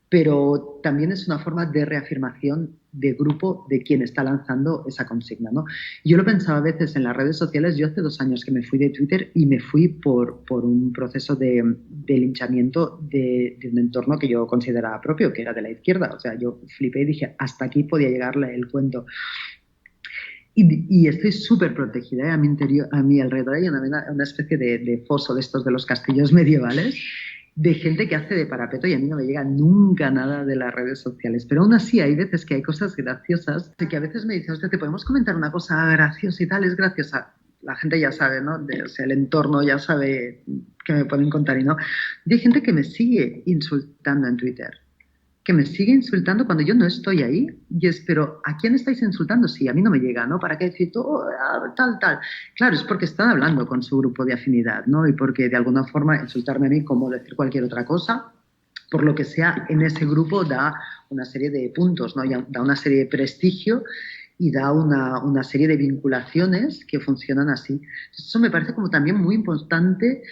pero también es una forma de reafirmación de grupo de quien está lanzando esa consigna, ¿no? Yo lo pensaba a veces en las redes sociales. Yo hace 2 años que me fui de Twitter y me fui por un proceso de linchamiento de un entorno que yo consideraba propio, que era de la izquierda. O sea, yo flipé y dije, hasta aquí podía llegar el cuento. Y estoy súper protegida, ¿eh? A mi alrededor hay una especie de foso de estos de los castillos medievales, de gente que hace de parapeto, y a mí no me llega nunca nada de las redes sociales. Pero aún así hay veces que hay cosas graciosas, de que a veces me dicen, hostia, ¿te podemos comentar una cosa graciosa y tal? Es graciosa. La gente ya sabe, ¿no? O sea, el entorno ya sabe que me pueden contar y no. Y hay gente que me sigue insultando en Twitter, que me sigue insultando cuando yo no estoy ahí. Y es, pero ¿a quién estáis insultando? Sí, a mí no me llega, ¿no? ¿Para qué decir todo tal, tal? Claro, es porque están hablando con su grupo de afinidad, ¿no? Y porque de alguna forma insultarme a mí, como decir cualquier otra cosa, por lo que sea, en ese grupo da una serie de puntos, ¿no? Da una serie de prestigio y da una serie de vinculaciones que funcionan así. Eso me parece como también muy importante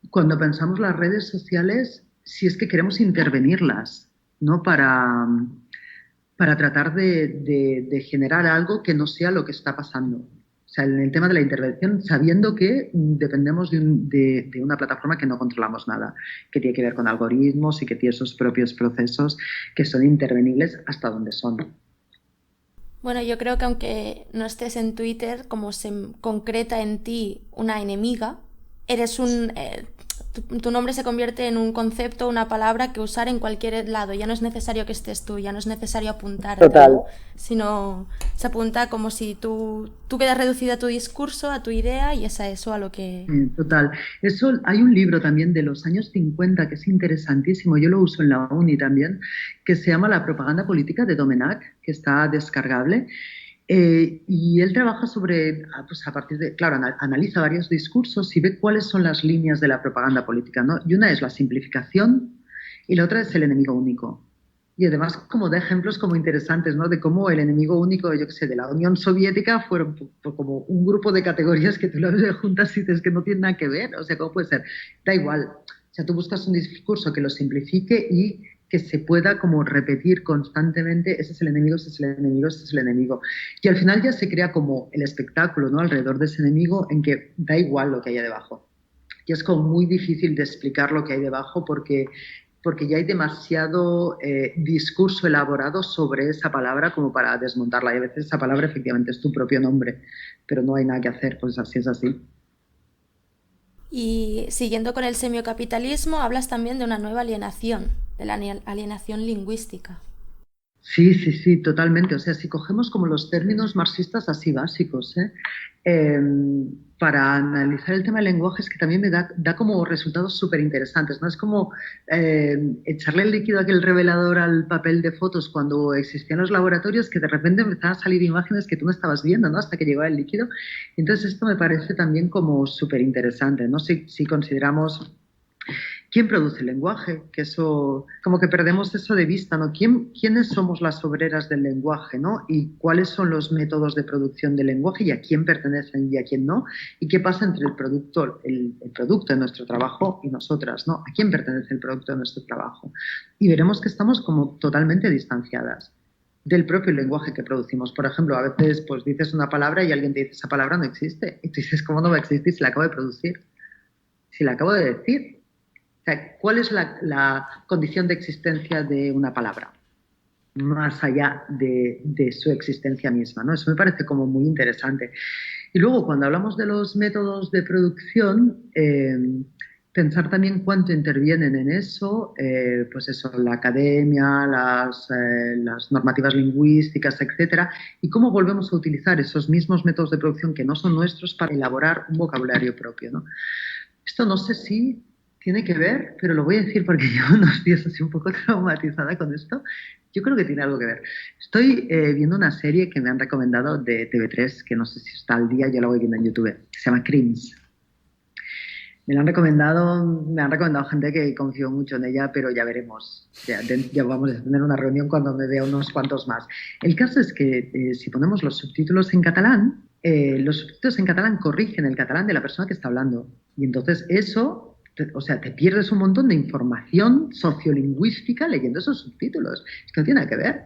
cuando pensamos las redes sociales, si es que queremos intervenirlas, ¿no? Para tratar de generar algo que no sea lo que está pasando. O sea, en el tema de la intervención, sabiendo que dependemos de una plataforma que no controlamos nada, que tiene que ver con algoritmos y que tiene sus propios procesos que son intervenibles hasta donde son. Bueno, yo creo que aunque no estés en Twitter, como se concreta en ti una enemiga, eres tu nombre se convierte en un concepto, una palabra que usar en cualquier lado. Ya no es necesario que estés tú, ya no es necesario apuntar, Total. sino se apunta como si tú quedas reducido a tu discurso, a tu idea, y es a eso a lo que... Total. Eso, hay un libro también de los años 50 que es interesantísimo, yo lo uso en la uni también, que se llama La propaganda política, de Domenach, que está descargable. Y él trabaja sobre, pues a partir de, claro, analiza varios discursos y ve cuáles son las líneas de la propaganda política, ¿no? Y una es la simplificación y la otra es el enemigo único. Y además como da ejemplos como interesantes, ¿no? De cómo el enemigo único, yo qué sé, de la Unión Soviética fueron como un grupo de categorías que tú las juntas y dices que no tienen nada que ver. O sea, ¿cómo puede ser? Da igual. O sea, tú buscas un discurso que lo simplifique y que se pueda como repetir constantemente, ese es el enemigo, ese es el enemigo, ese es el enemigo. Y al final ya se crea como el espectáculo, ¿no? Alrededor de ese enemigo, en que da igual lo que haya debajo. Y es como muy difícil de explicar lo que hay debajo porque ya hay demasiado discurso elaborado sobre esa palabra como para desmontarla. Y a veces esa palabra efectivamente es tu propio nombre, pero no hay nada que hacer, pues así es así. Y siguiendo con el semiocapitalismo, hablas también de una nueva alienación, de la alienación lingüística. Sí, sí, sí, totalmente. O sea, si cogemos como los términos marxistas así básicos, para analizar el tema del lenguaje, es que también me da como resultados súper interesantes, ¿no? Es como echarle el líquido aquel revelador al papel de fotos cuando existían los laboratorios, que de repente empezaban a salir imágenes que tú no estabas viendo, ¿no? Hasta que llegaba el líquido. Entonces esto me parece también como súper interesante, ¿no? Si consideramos quién produce el lenguaje, que eso, como que perdemos eso de vista, ¿no? ¿Quiénes somos las obreras del lenguaje, ¿no? Y cuáles son los métodos de producción del lenguaje y a quién pertenecen y a quién no, y qué pasa entre el producto de nuestro trabajo y nosotras, ¿no? ¿A quién pertenece el producto de nuestro trabajo? Y veremos que estamos como totalmente distanciadas del propio lenguaje que producimos. Por ejemplo, a veces pues dices una palabra y alguien te dice, esa palabra no existe, y tú dices, ¿cómo no va a existir si la acabo de producir? Si la acabo de decir. O sea, ¿cuál es la condición de existencia de una palabra? Más allá de su existencia misma, ¿no? Eso me parece como muy interesante. Y luego, cuando hablamos de los métodos de producción, Pensar también cuánto intervienen en eso, pues eso, la academia, las normativas lingüísticas, etcétera, y cómo volvemos a utilizar esos mismos métodos de producción que no son nuestros para elaborar un vocabulario propio, ¿no? Esto no sé si tiene que ver, pero lo voy a decir porque llevo unos días así un poco traumatizada con esto. Yo creo que tiene algo que ver. Estoy viendo una serie que me han recomendado de TV3, que no sé si está al día, yo la voy viendo en YouTube, que se llama Crims. Me han recomendado gente que confío mucho en ella, pero ya veremos. Ya vamos a tener una reunión cuando me vea unos cuantos más. El caso es que si ponemos los subtítulos en catalán corrigen el catalán de la persona que está hablando. Y entonces eso, te pierdes un montón de información sociolingüística leyendo esos subtítulos. Es que no tiene nada que ver.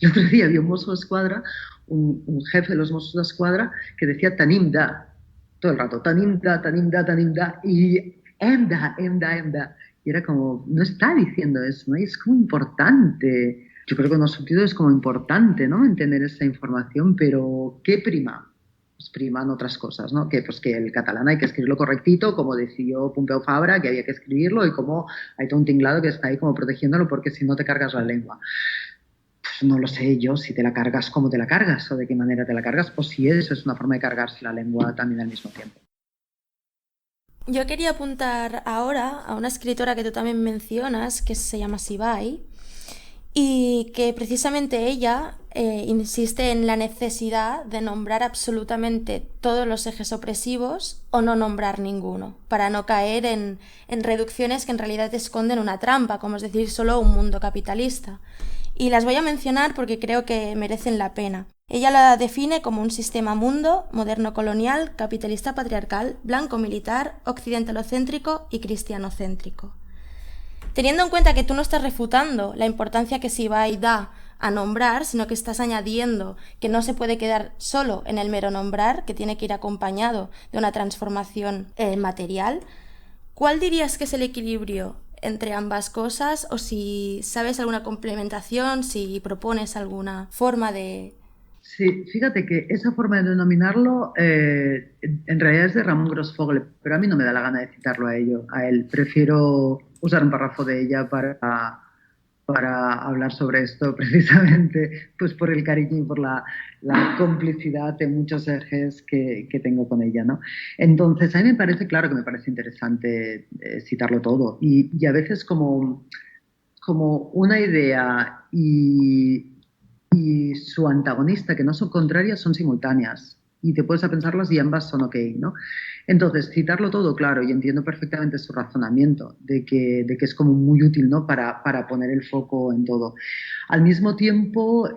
El otro día vi un Mosso d'Esquadra, un jefe de los Mossos d'Esquadra, que decía Tanim da todo el rato, Tanim da, y emda. Y era como, no está diciendo eso, ¿no? Y es como importante. Yo creo que con los subtítulos es como importante, ¿no? Entender esa información, pero ¿qué prima? Pues priman otras cosas, ¿no? Que el catalán hay que escribirlo correctito, como decidió Pompeu Fabra, que había que escribirlo, y como hay todo un tinglado que está ahí como protegiéndolo porque si no te cargas la lengua. Pues no lo sé yo si te la cargas, cómo te la cargas o de qué manera te la cargas, o si eso es una forma de cargarse la lengua también al mismo tiempo. Yo quería apuntar ahora a una escritora que tú también mencionas, que se llama Sibai, y que precisamente ella insiste en la necesidad de nombrar absolutamente todos los ejes opresivos o no nombrar ninguno, para no caer en reducciones que en realidad esconden una trampa, como es decir, solo un mundo capitalista. Y las voy a mencionar porque creo que merecen la pena. Ella la define como un sistema mundo, moderno-colonial, capitalista patriarcal, blanco-militar, occidentalocéntrico y cristianocéntrico. Teniendo en cuenta que tú no estás refutando la importancia que Sibai da a nombrar, sino que estás añadiendo que no se puede quedar solo en el mero nombrar, que tiene que ir acompañado de una transformación material, ¿cuál dirías que es el equilibrio entre ambas cosas? O si sabes alguna complementación, si propones alguna forma de... Sí, fíjate que esa forma de denominarlo en realidad es de Ramón Grossfogel, pero a mí no me da la gana de citarlo a él. Prefiero usar un párrafo de ella para hablar sobre esto, precisamente pues por el cariño y por la complicidad de muchos ejes que tengo con ella, ¿no? Entonces, a mí me parece, claro que me parece interesante citarlo todo, y a veces como una idea y su antagonista, que no son contrarias, son simultáneas. Y te puedes a pensarlas y ambas son ok, ¿no? Entonces, citarlo todo, claro, y entiendo perfectamente su razonamiento de que es como muy útil, ¿no? Para poner el foco en todo. Al mismo tiempo,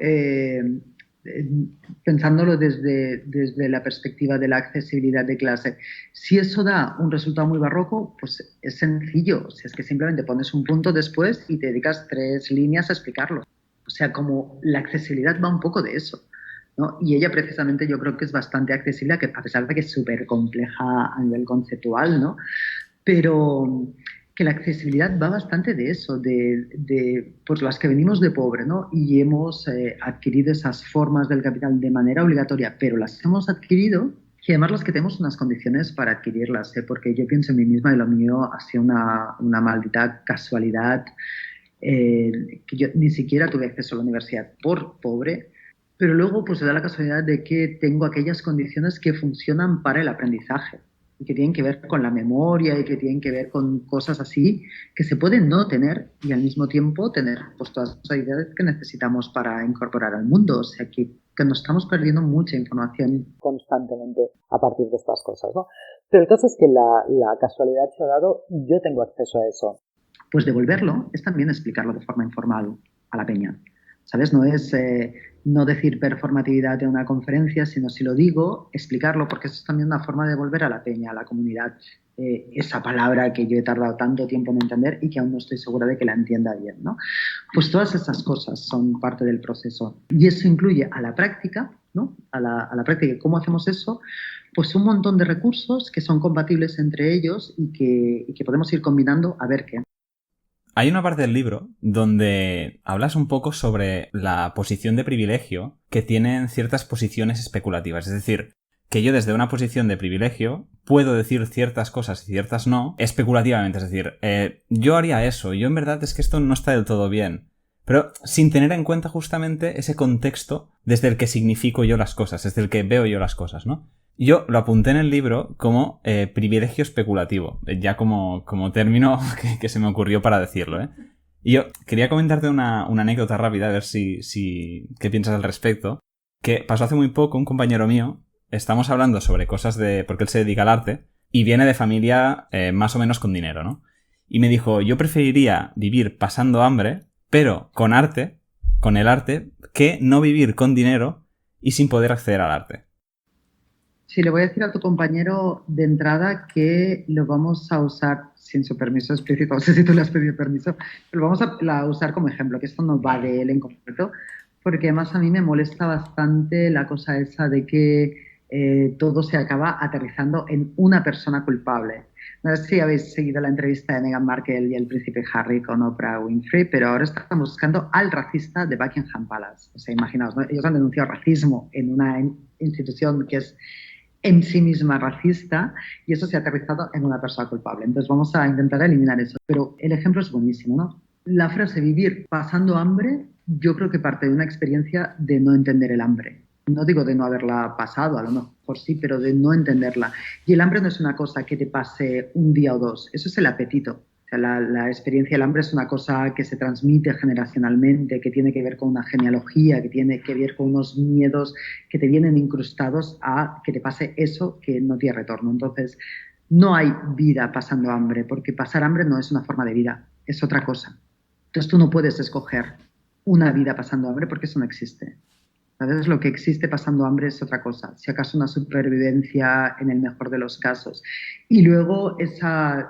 pensándolo desde la perspectiva de la accesibilidad de clase, si eso da un resultado muy barroco, pues es sencillo. O sea, es que simplemente pones un punto después y te dedicas 3 líneas a explicarlo. O sea, como la accesibilidad va un poco de eso, ¿no? Y ella precisamente yo creo que es bastante accesible, a pesar de que es súper compleja a nivel conceptual, ¿no? Pero que la accesibilidad va bastante de eso, de pues las que venimos de pobre, ¿no? Y hemos adquirido esas formas del capital de manera obligatoria, pero las hemos adquirido y además las que tenemos unas condiciones para adquirirlas, ¿eh? Porque yo pienso en mí misma y lo mío ha sido una maldita casualidad, que yo ni siquiera tuve acceso a la universidad por pobre, pero luego pues se da la casualidad de que tengo aquellas condiciones que funcionan para el aprendizaje y que tienen que ver con la memoria y que tienen que ver con cosas así que se pueden no tener y al mismo tiempo tener pues todas las habilidades que necesitamos para incorporar al mundo. O sea que nos estamos perdiendo mucha información constantemente a partir de estas cosas, ¿no? Pero el caso es que la casualidad se ha dado y yo tengo acceso a eso. Pues devolverlo es también explicarlo de forma informal a la peña, ¿sabes? No es no decir performatividad de una conferencia, sino si lo digo, explicarlo, porque eso es también una forma de devolver a la peña, a la comunidad, esa palabra que yo he tardado tanto tiempo en entender y que aún no estoy segura de que la entienda bien, ¿no? Pues todas esas cosas son parte del proceso. Y eso incluye a la práctica, ¿no? A la práctica. ¿Cómo hacemos eso? Pues un montón de recursos que son compatibles entre ellos y que podemos ir combinando a ver qué. Hay una parte del libro donde hablas un poco sobre la posición de privilegio que tienen ciertas posiciones especulativas. Es decir, que yo desde una posición de privilegio puedo decir ciertas cosas y ciertas no, especulativamente. Es decir, yo haría eso, yo en verdad es que esto no está del todo bien. Pero sin tener en cuenta justamente ese contexto desde el que significo yo las cosas, desde el que veo yo las cosas, ¿no? Yo lo apunté en el libro como privilegio especulativo, ya como término que se me ocurrió para decirlo, ¿eh? Y yo quería comentarte una anécdota rápida, a ver si qué piensas al respecto, que pasó hace muy poco. Un compañero mío, estamos hablando sobre cosas porque él se dedica al arte y viene de familia más o menos con dinero, ¿no? Y me dijo, yo preferiría vivir pasando hambre, pero con el arte, que no vivir con dinero y sin poder acceder al arte. Sí, le voy a decir a tu compañero de entrada que lo vamos a usar sin su permiso explícito, no sé si tú le has pedido permiso, pero lo vamos a usar como ejemplo, que esto no va de él en concreto, porque además a mí me molesta bastante la cosa esa de que todo se acaba aterrizando en una persona culpable. No sé si habéis seguido la entrevista de Meghan Markle y el príncipe Harry con Oprah Winfrey, pero ahora están buscando al racista de Buckingham Palace. O sea, imaginaos, ¿no? Ellos han denunciado racismo en una institución que es en sí misma racista y eso se ha aterrizado en una persona culpable. Entonces vamos a intentar eliminar eso. Pero el ejemplo es buenísimo, ¿no? La frase vivir pasando hambre, yo creo que parte de una experiencia de no entender el hambre. No digo de no haberla pasado, a lo mejor sí, pero de no entenderla. Y el hambre no es una cosa que te pase un día o dos, eso es el apetito. O sea, la experiencia del hambre es una cosa que se transmite generacionalmente, que tiene que ver con una genealogía, que tiene que ver con unos miedos que te vienen incrustados a que te pase eso que no tiene retorno. Entonces, no hay vida pasando hambre, porque pasar hambre no es una forma de vida, es otra cosa. Entonces, tú no puedes escoger una vida pasando hambre porque eso no existe. ¿Sabes? Lo que existe pasando hambre es otra cosa, si acaso una supervivencia en el mejor de los casos. Y luego esa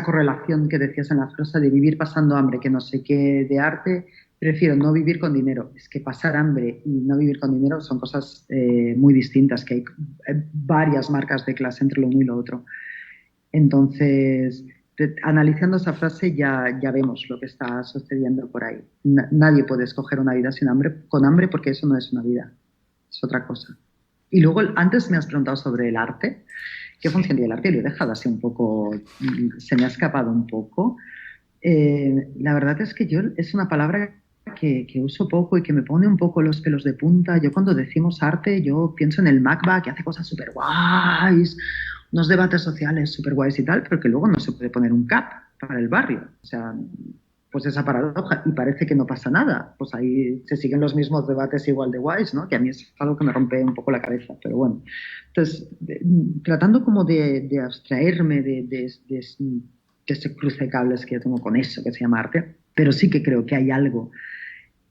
correlación que decías en la frase de vivir pasando hambre, que no sé qué de arte, prefiero no vivir con dinero. Es que pasar hambre y no vivir con dinero son cosas muy distintas, que hay varias marcas de clase entre lo uno y lo otro. Entonces, analizando esa frase ya vemos lo que está sucediendo por ahí. Nadie puede escoger una vida con hambre porque eso no es una vida, es otra cosa. Y luego, antes me has preguntado sobre el arte. ¿Qué función tiene el arte? Lo he dejado así un poco, se me ha escapado un poco. La verdad es que es una palabra que uso poco y que me pone un poco los pelos de punta. Yo cuando decimos arte, yo pienso en el MACBA, que hace cosas súper guays, unos debates sociales súper guays y tal, pero que luego no se puede poner un CAP para el barrio. O sea, pues esa paradoja, y parece que no pasa nada. Pues ahí se siguen los mismos debates igual de guays, ¿no? Que a mí es algo que me rompe un poco la cabeza, pero bueno. Entonces, tratando como de abstraerme de ese cruce de cables que yo tengo con eso que se llama arte, pero sí que creo que hay algo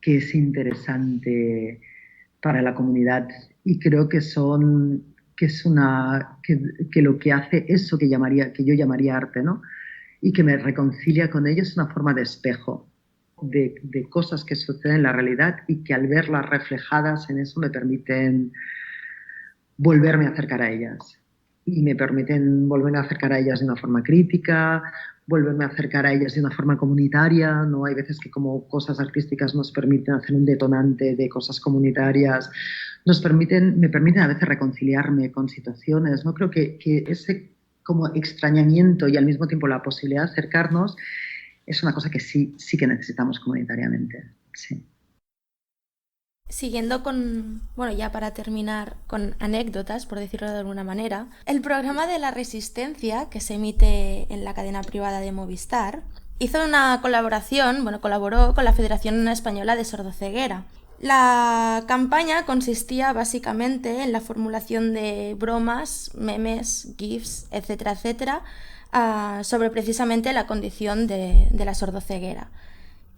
que es interesante para la comunidad y creo que lo que hace eso que yo llamaría arte, ¿no? Y que me reconcilia con ello es una forma de espejo de cosas que suceden en la realidad y que al verlas reflejadas en eso me permiten volverme a acercar a ellas y me permiten volverme a acercar a ellas de una forma crítica, volverme a acercar a ellas de una forma comunitaria. No hay veces que como cosas artísticas nos permiten hacer un detonante de cosas comunitarias, me permiten a veces reconciliarme con situaciones. No creo que ese como extrañamiento y al mismo tiempo la posibilidad de acercarnos es una cosa que sí que necesitamos comunitariamente. Sí. Siguiendo ya para terminar, con anécdotas, por decirlo de alguna manera, el programa de La Resistencia, que se emite en la cadena privada de Movistar, hizo una colaboró con la Federación Española de Sordoceguera. La campaña consistía básicamente en la formulación de bromas, memes, gifs, etcétera, etcétera, sobre precisamente la condición de la sordoceguera.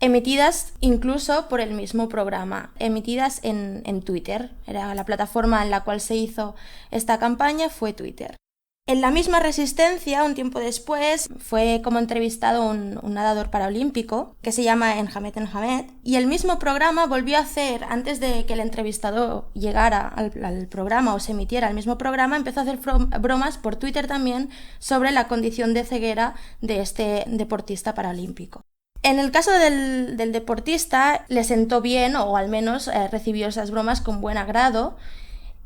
Emitidas incluso por el mismo programa, emitidas en Twitter. Era la plataforma en la cual se hizo esta campaña, fue Twitter. En la misma Resistencia, un tiempo después, fue como entrevistado un nadador paraolímpico que se llama Enhamed, y el mismo programa volvió a hacer, antes de que el entrevistado llegara al programa o se emitiera el mismo programa, empezó a hacer bromas por Twitter también sobre la condición de ceguera de este deportista paraolímpico. En el caso del deportista le sentó bien, o al menos recibió esas bromas con buen agrado,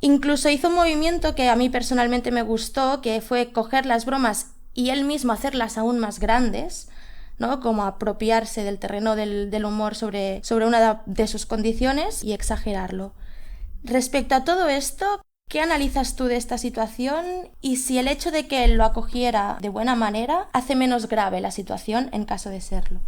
Incluso hizo un movimiento que a mí personalmente me gustó, que fue coger las bromas y él mismo hacerlas aún más grandes, ¿no? Como apropiarse del terreno del humor sobre una de sus condiciones y exagerarlo. Respecto a todo esto, ¿qué analizas tú de esta situación y si el hecho de que él lo acogiera de buena manera hace menos grave la situación en caso de serlo?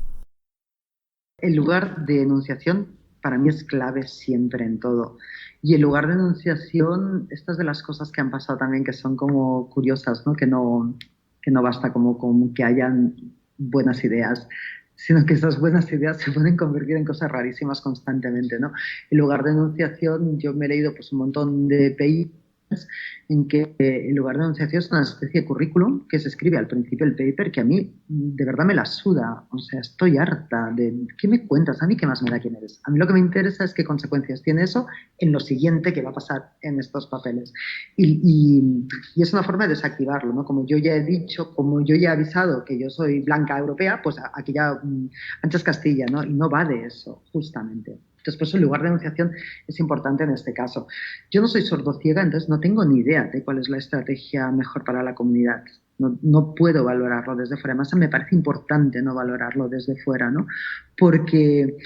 El lugar de enunciación para mí es clave siempre en todo. Y el lugar de enunciación, estas de las cosas que han pasado también que son como curiosas, ¿no? Que no basta como que hayan buenas ideas, sino que esas buenas ideas se pueden convertir en cosas rarísimas constantemente, ¿no? El lugar de enunciación, yo me he leído pues un montón de papers en que el lugar de enunciación es una especie de currículum que se escribe al principio del paper que a mí de verdad me la suda, o sea, estoy harta de ¿qué me cuentas? A mí qué más me da quién eres. A mí lo que me interesa es qué consecuencias tiene eso en lo siguiente que va a pasar en estos papeles. Y es una forma de desactivarlo, ¿no? Como yo ya he dicho, como yo ya he avisado que yo soy blanca europea, pues aquí ya anchas Castilla, ¿no? Y no va de eso, justamente. Entonces, por eso el lugar de enunciación es importante en este caso. Yo no soy sordociega, entonces no tengo ni idea de cuál es la estrategia mejor para la comunidad. No puedo valorarlo desde fuera. Además, me parece importante no valorarlo desde fuera, ¿no? Porque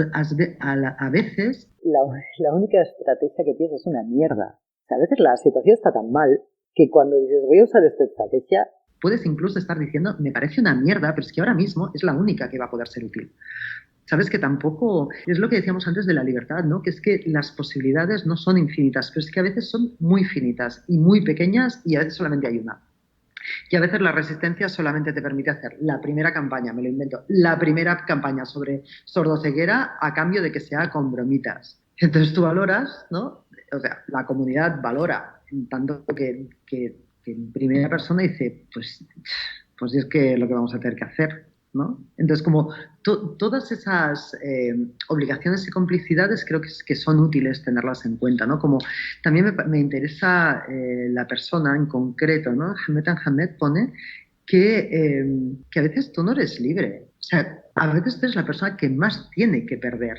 a veces... La única estrategia que tienes es una mierda. O sea, a veces la situación está tan mal que cuando dices voy a usar esta estrategia... Puedes incluso estar diciendo, me parece una mierda, pero es que ahora mismo es la única que va a poder ser útil. Sabes que tampoco, es lo que decíamos antes de la libertad, ¿no? Que es que las posibilidades no son infinitas, pero es que a veces son muy finitas y muy pequeñas y a veces solamente hay una. Y a veces la resistencia solamente te permite hacer la primera campaña, me lo invento, la primera campaña sobre sordoceguera a cambio de que sea con bromitas. Entonces tú valoras, ¿no? O sea, la comunidad valora, en tanto que en primera persona dice, pues es que lo que vamos a tener que hacer, ¿no? Entonces, como todas esas obligaciones y complicidades creo que son útiles tenerlas en cuenta, ¿no? Como también me interesa la persona en concreto, ¿no? Hamed pone que a veces tú no eres libre. O sea, a veces tú eres la persona que más tiene que perder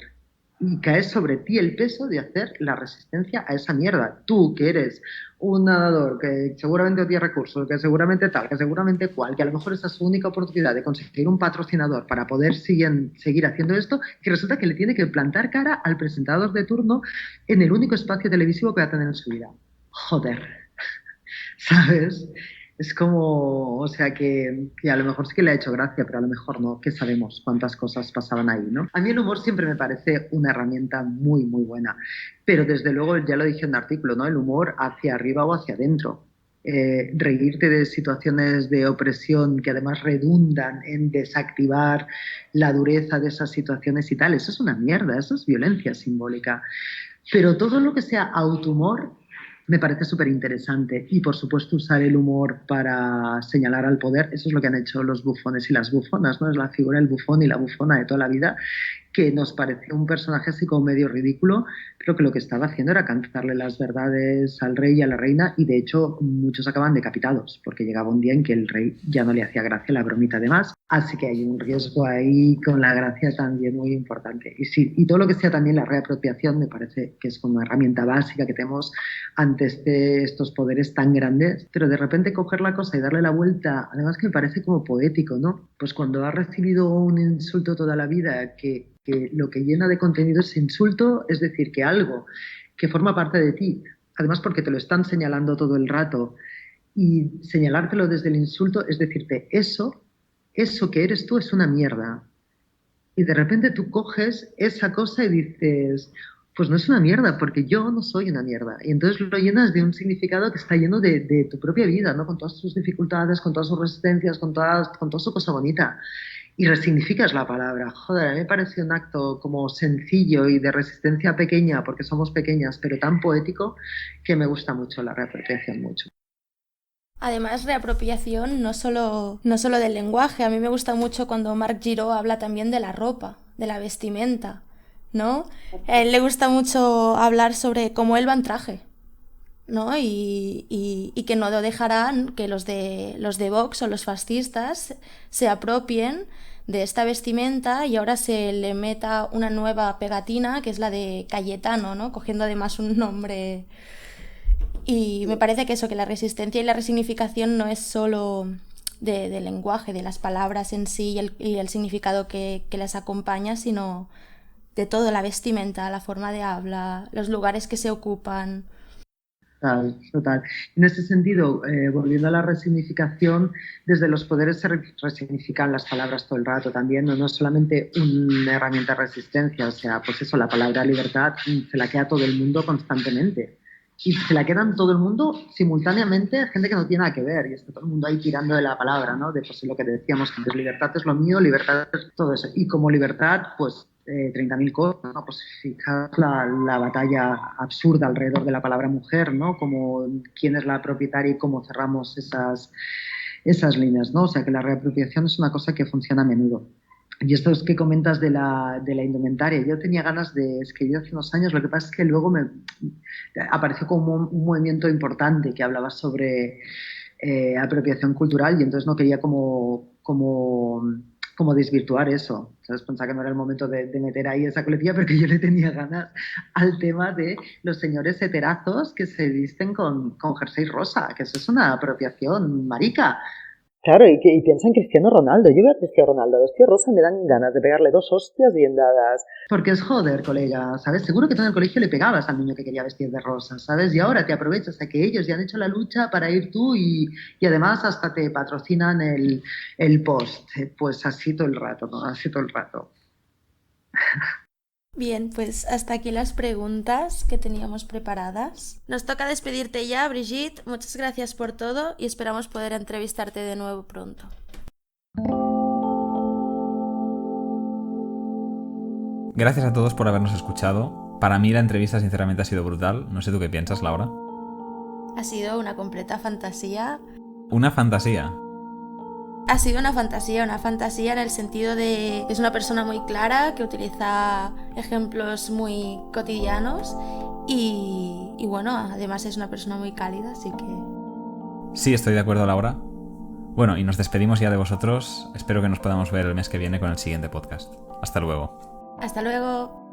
y cae sobre ti el peso de hacer la resistencia a esa mierda. Tú, que eres un nadador que seguramente tiene recursos, que seguramente tal, que seguramente cual, que a lo mejor esa es su única oportunidad de conseguir un patrocinador para poder seguir haciendo esto, que resulta que le tiene que plantar cara al presentador de turno en el único espacio televisivo que va a tener en su vida. Joder, ¿sabes? Es como, o sea, que a lo mejor sí que le ha hecho gracia, pero a lo mejor no, que sabemos cuántas cosas pasaban ahí, ¿no? A mí el humor siempre me parece una herramienta muy, muy buena, pero desde luego, ya lo dije en un artículo, ¿no? El humor hacia arriba o hacia adentro. Reírte de situaciones de opresión que además redundan en desactivar la dureza de esas situaciones y tal, eso es una mierda, eso es violencia simbólica. Pero todo lo que sea autohumor me parece súper interesante y por supuesto usar el humor para señalar al poder, eso es lo que han hecho los bufones y las bufonas, ¿no? Es la figura del bufón y la bufona de toda la vida, que nos pareció un personaje así como medio ridículo, pero que lo que estaba haciendo era cantarle las verdades al rey y a la reina y de hecho muchos acaban decapitados porque llegaba un día en que el rey ya no le hacía gracia la bromita de más, así que hay un riesgo ahí con la gracia también muy importante. Y sí, y todo lo que sea también la reapropiación me parece que es como una herramienta básica que tenemos ante estos poderes tan grandes, pero de repente coger la cosa y darle la vuelta, además que me parece como poético, ¿no? Pues cuando has recibido un insulto toda la vida que lo que llena de contenido es insulto, es decir, que algo que forma parte de ti, además porque te lo están señalando todo el rato, y señalártelo desde el insulto es decirte, eso que eres tú es una mierda. Y de repente tú coges esa cosa y dices, pues no es una mierda, porque yo no soy una mierda. Y entonces lo llenas de un significado que está lleno de tu propia vida, ¿no? Con todas sus dificultades, con todas sus resistencias, con toda su cosa bonita. Y resignificas la palabra. Joder, a mí me parece un acto como sencillo y de resistencia pequeña, porque somos pequeñas, pero tan poético, que me gusta mucho la reapropiación, mucho. Además, reapropiación no solo del lenguaje. A mí me gusta mucho cuando Marc Giraud habla también de la ropa, de la vestimenta, ¿no? A él le gusta mucho hablar sobre cómo él va en traje, ¿no? Y que no dejarán que los de Vox o los fascistas se apropien de esta vestimenta y ahora se le meta una nueva pegatina que es la de Cayetano, ¿no? Cogiendo además un nombre Y me parece que eso, que la resistencia y la resignificación no es solo del lenguaje, de las palabras en sí y el significado que las acompaña, sino de todo, la vestimenta, la forma de habla, los lugares que se ocupan. Total, total. En ese sentido, volviendo a la resignificación, desde los poderes se resignifican las palabras todo el rato también, no es solamente una herramienta de resistencia, o sea, pues eso, la palabra libertad se la queda todo el mundo constantemente. Y se la quedan todo el mundo simultáneamente, gente que no tiene nada que ver, y está todo el mundo ahí tirando de la palabra, ¿no? De pues, lo que decíamos antes, libertad es lo mío, libertad es todo eso. Y como libertad, pues 30.000 cosas, ¿no? Pues fijaos la batalla absurda alrededor de la palabra mujer, ¿no? Como quién es la propietaria y cómo cerramos esas líneas, ¿no? O sea que la reapropiación es una cosa que funciona a menudo. Y esto es que comentas de la indumentaria. Yo tenía ganas de escribir hace unos años, lo que pasa es que luego me apareció como un movimiento importante que hablaba sobre apropiación cultural y entonces no quería como desvirtuar eso. ¿Sabes? Pensaba que no era el momento de meter ahí esa coletilla, porque yo le tenía ganas al tema de los señores heterazos que se visten con jersey rosa, que eso es una apropiación marica. Claro, y piensa en Cristiano Ronaldo. Yo veo a Cristiano Ronaldo vestido rosa y me dan ganas de pegarle 2 hostias bien dadas. Porque es joder, colega, ¿sabes? Seguro que tú en el colegio le pegabas al niño que quería vestir de rosa, ¿sabes? Y ahora te aprovechas a que ellos ya han hecho la lucha para ir tú y además hasta te patrocinan el post. Pues así todo el rato, ¿no? Así todo el rato. Bien, pues hasta aquí las preguntas que teníamos preparadas. Nos toca despedirte ya, Brigitte. Muchas gracias por todo y esperamos poder entrevistarte de nuevo pronto. Gracias a todos por habernos escuchado. Para mí la entrevista sinceramente ha sido brutal. No sé tú qué piensas, Laura. Ha sido una completa fantasía. Una fantasía. Ha sido una fantasía en el sentido de que es una persona muy clara, que utiliza ejemplos muy cotidianos y bueno, además es una persona muy cálida, así que... Sí, estoy de acuerdo, Laura. Bueno, y nos despedimos ya de vosotros. Espero que nos podamos ver el mes que viene con el siguiente podcast. Hasta luego. Hasta luego.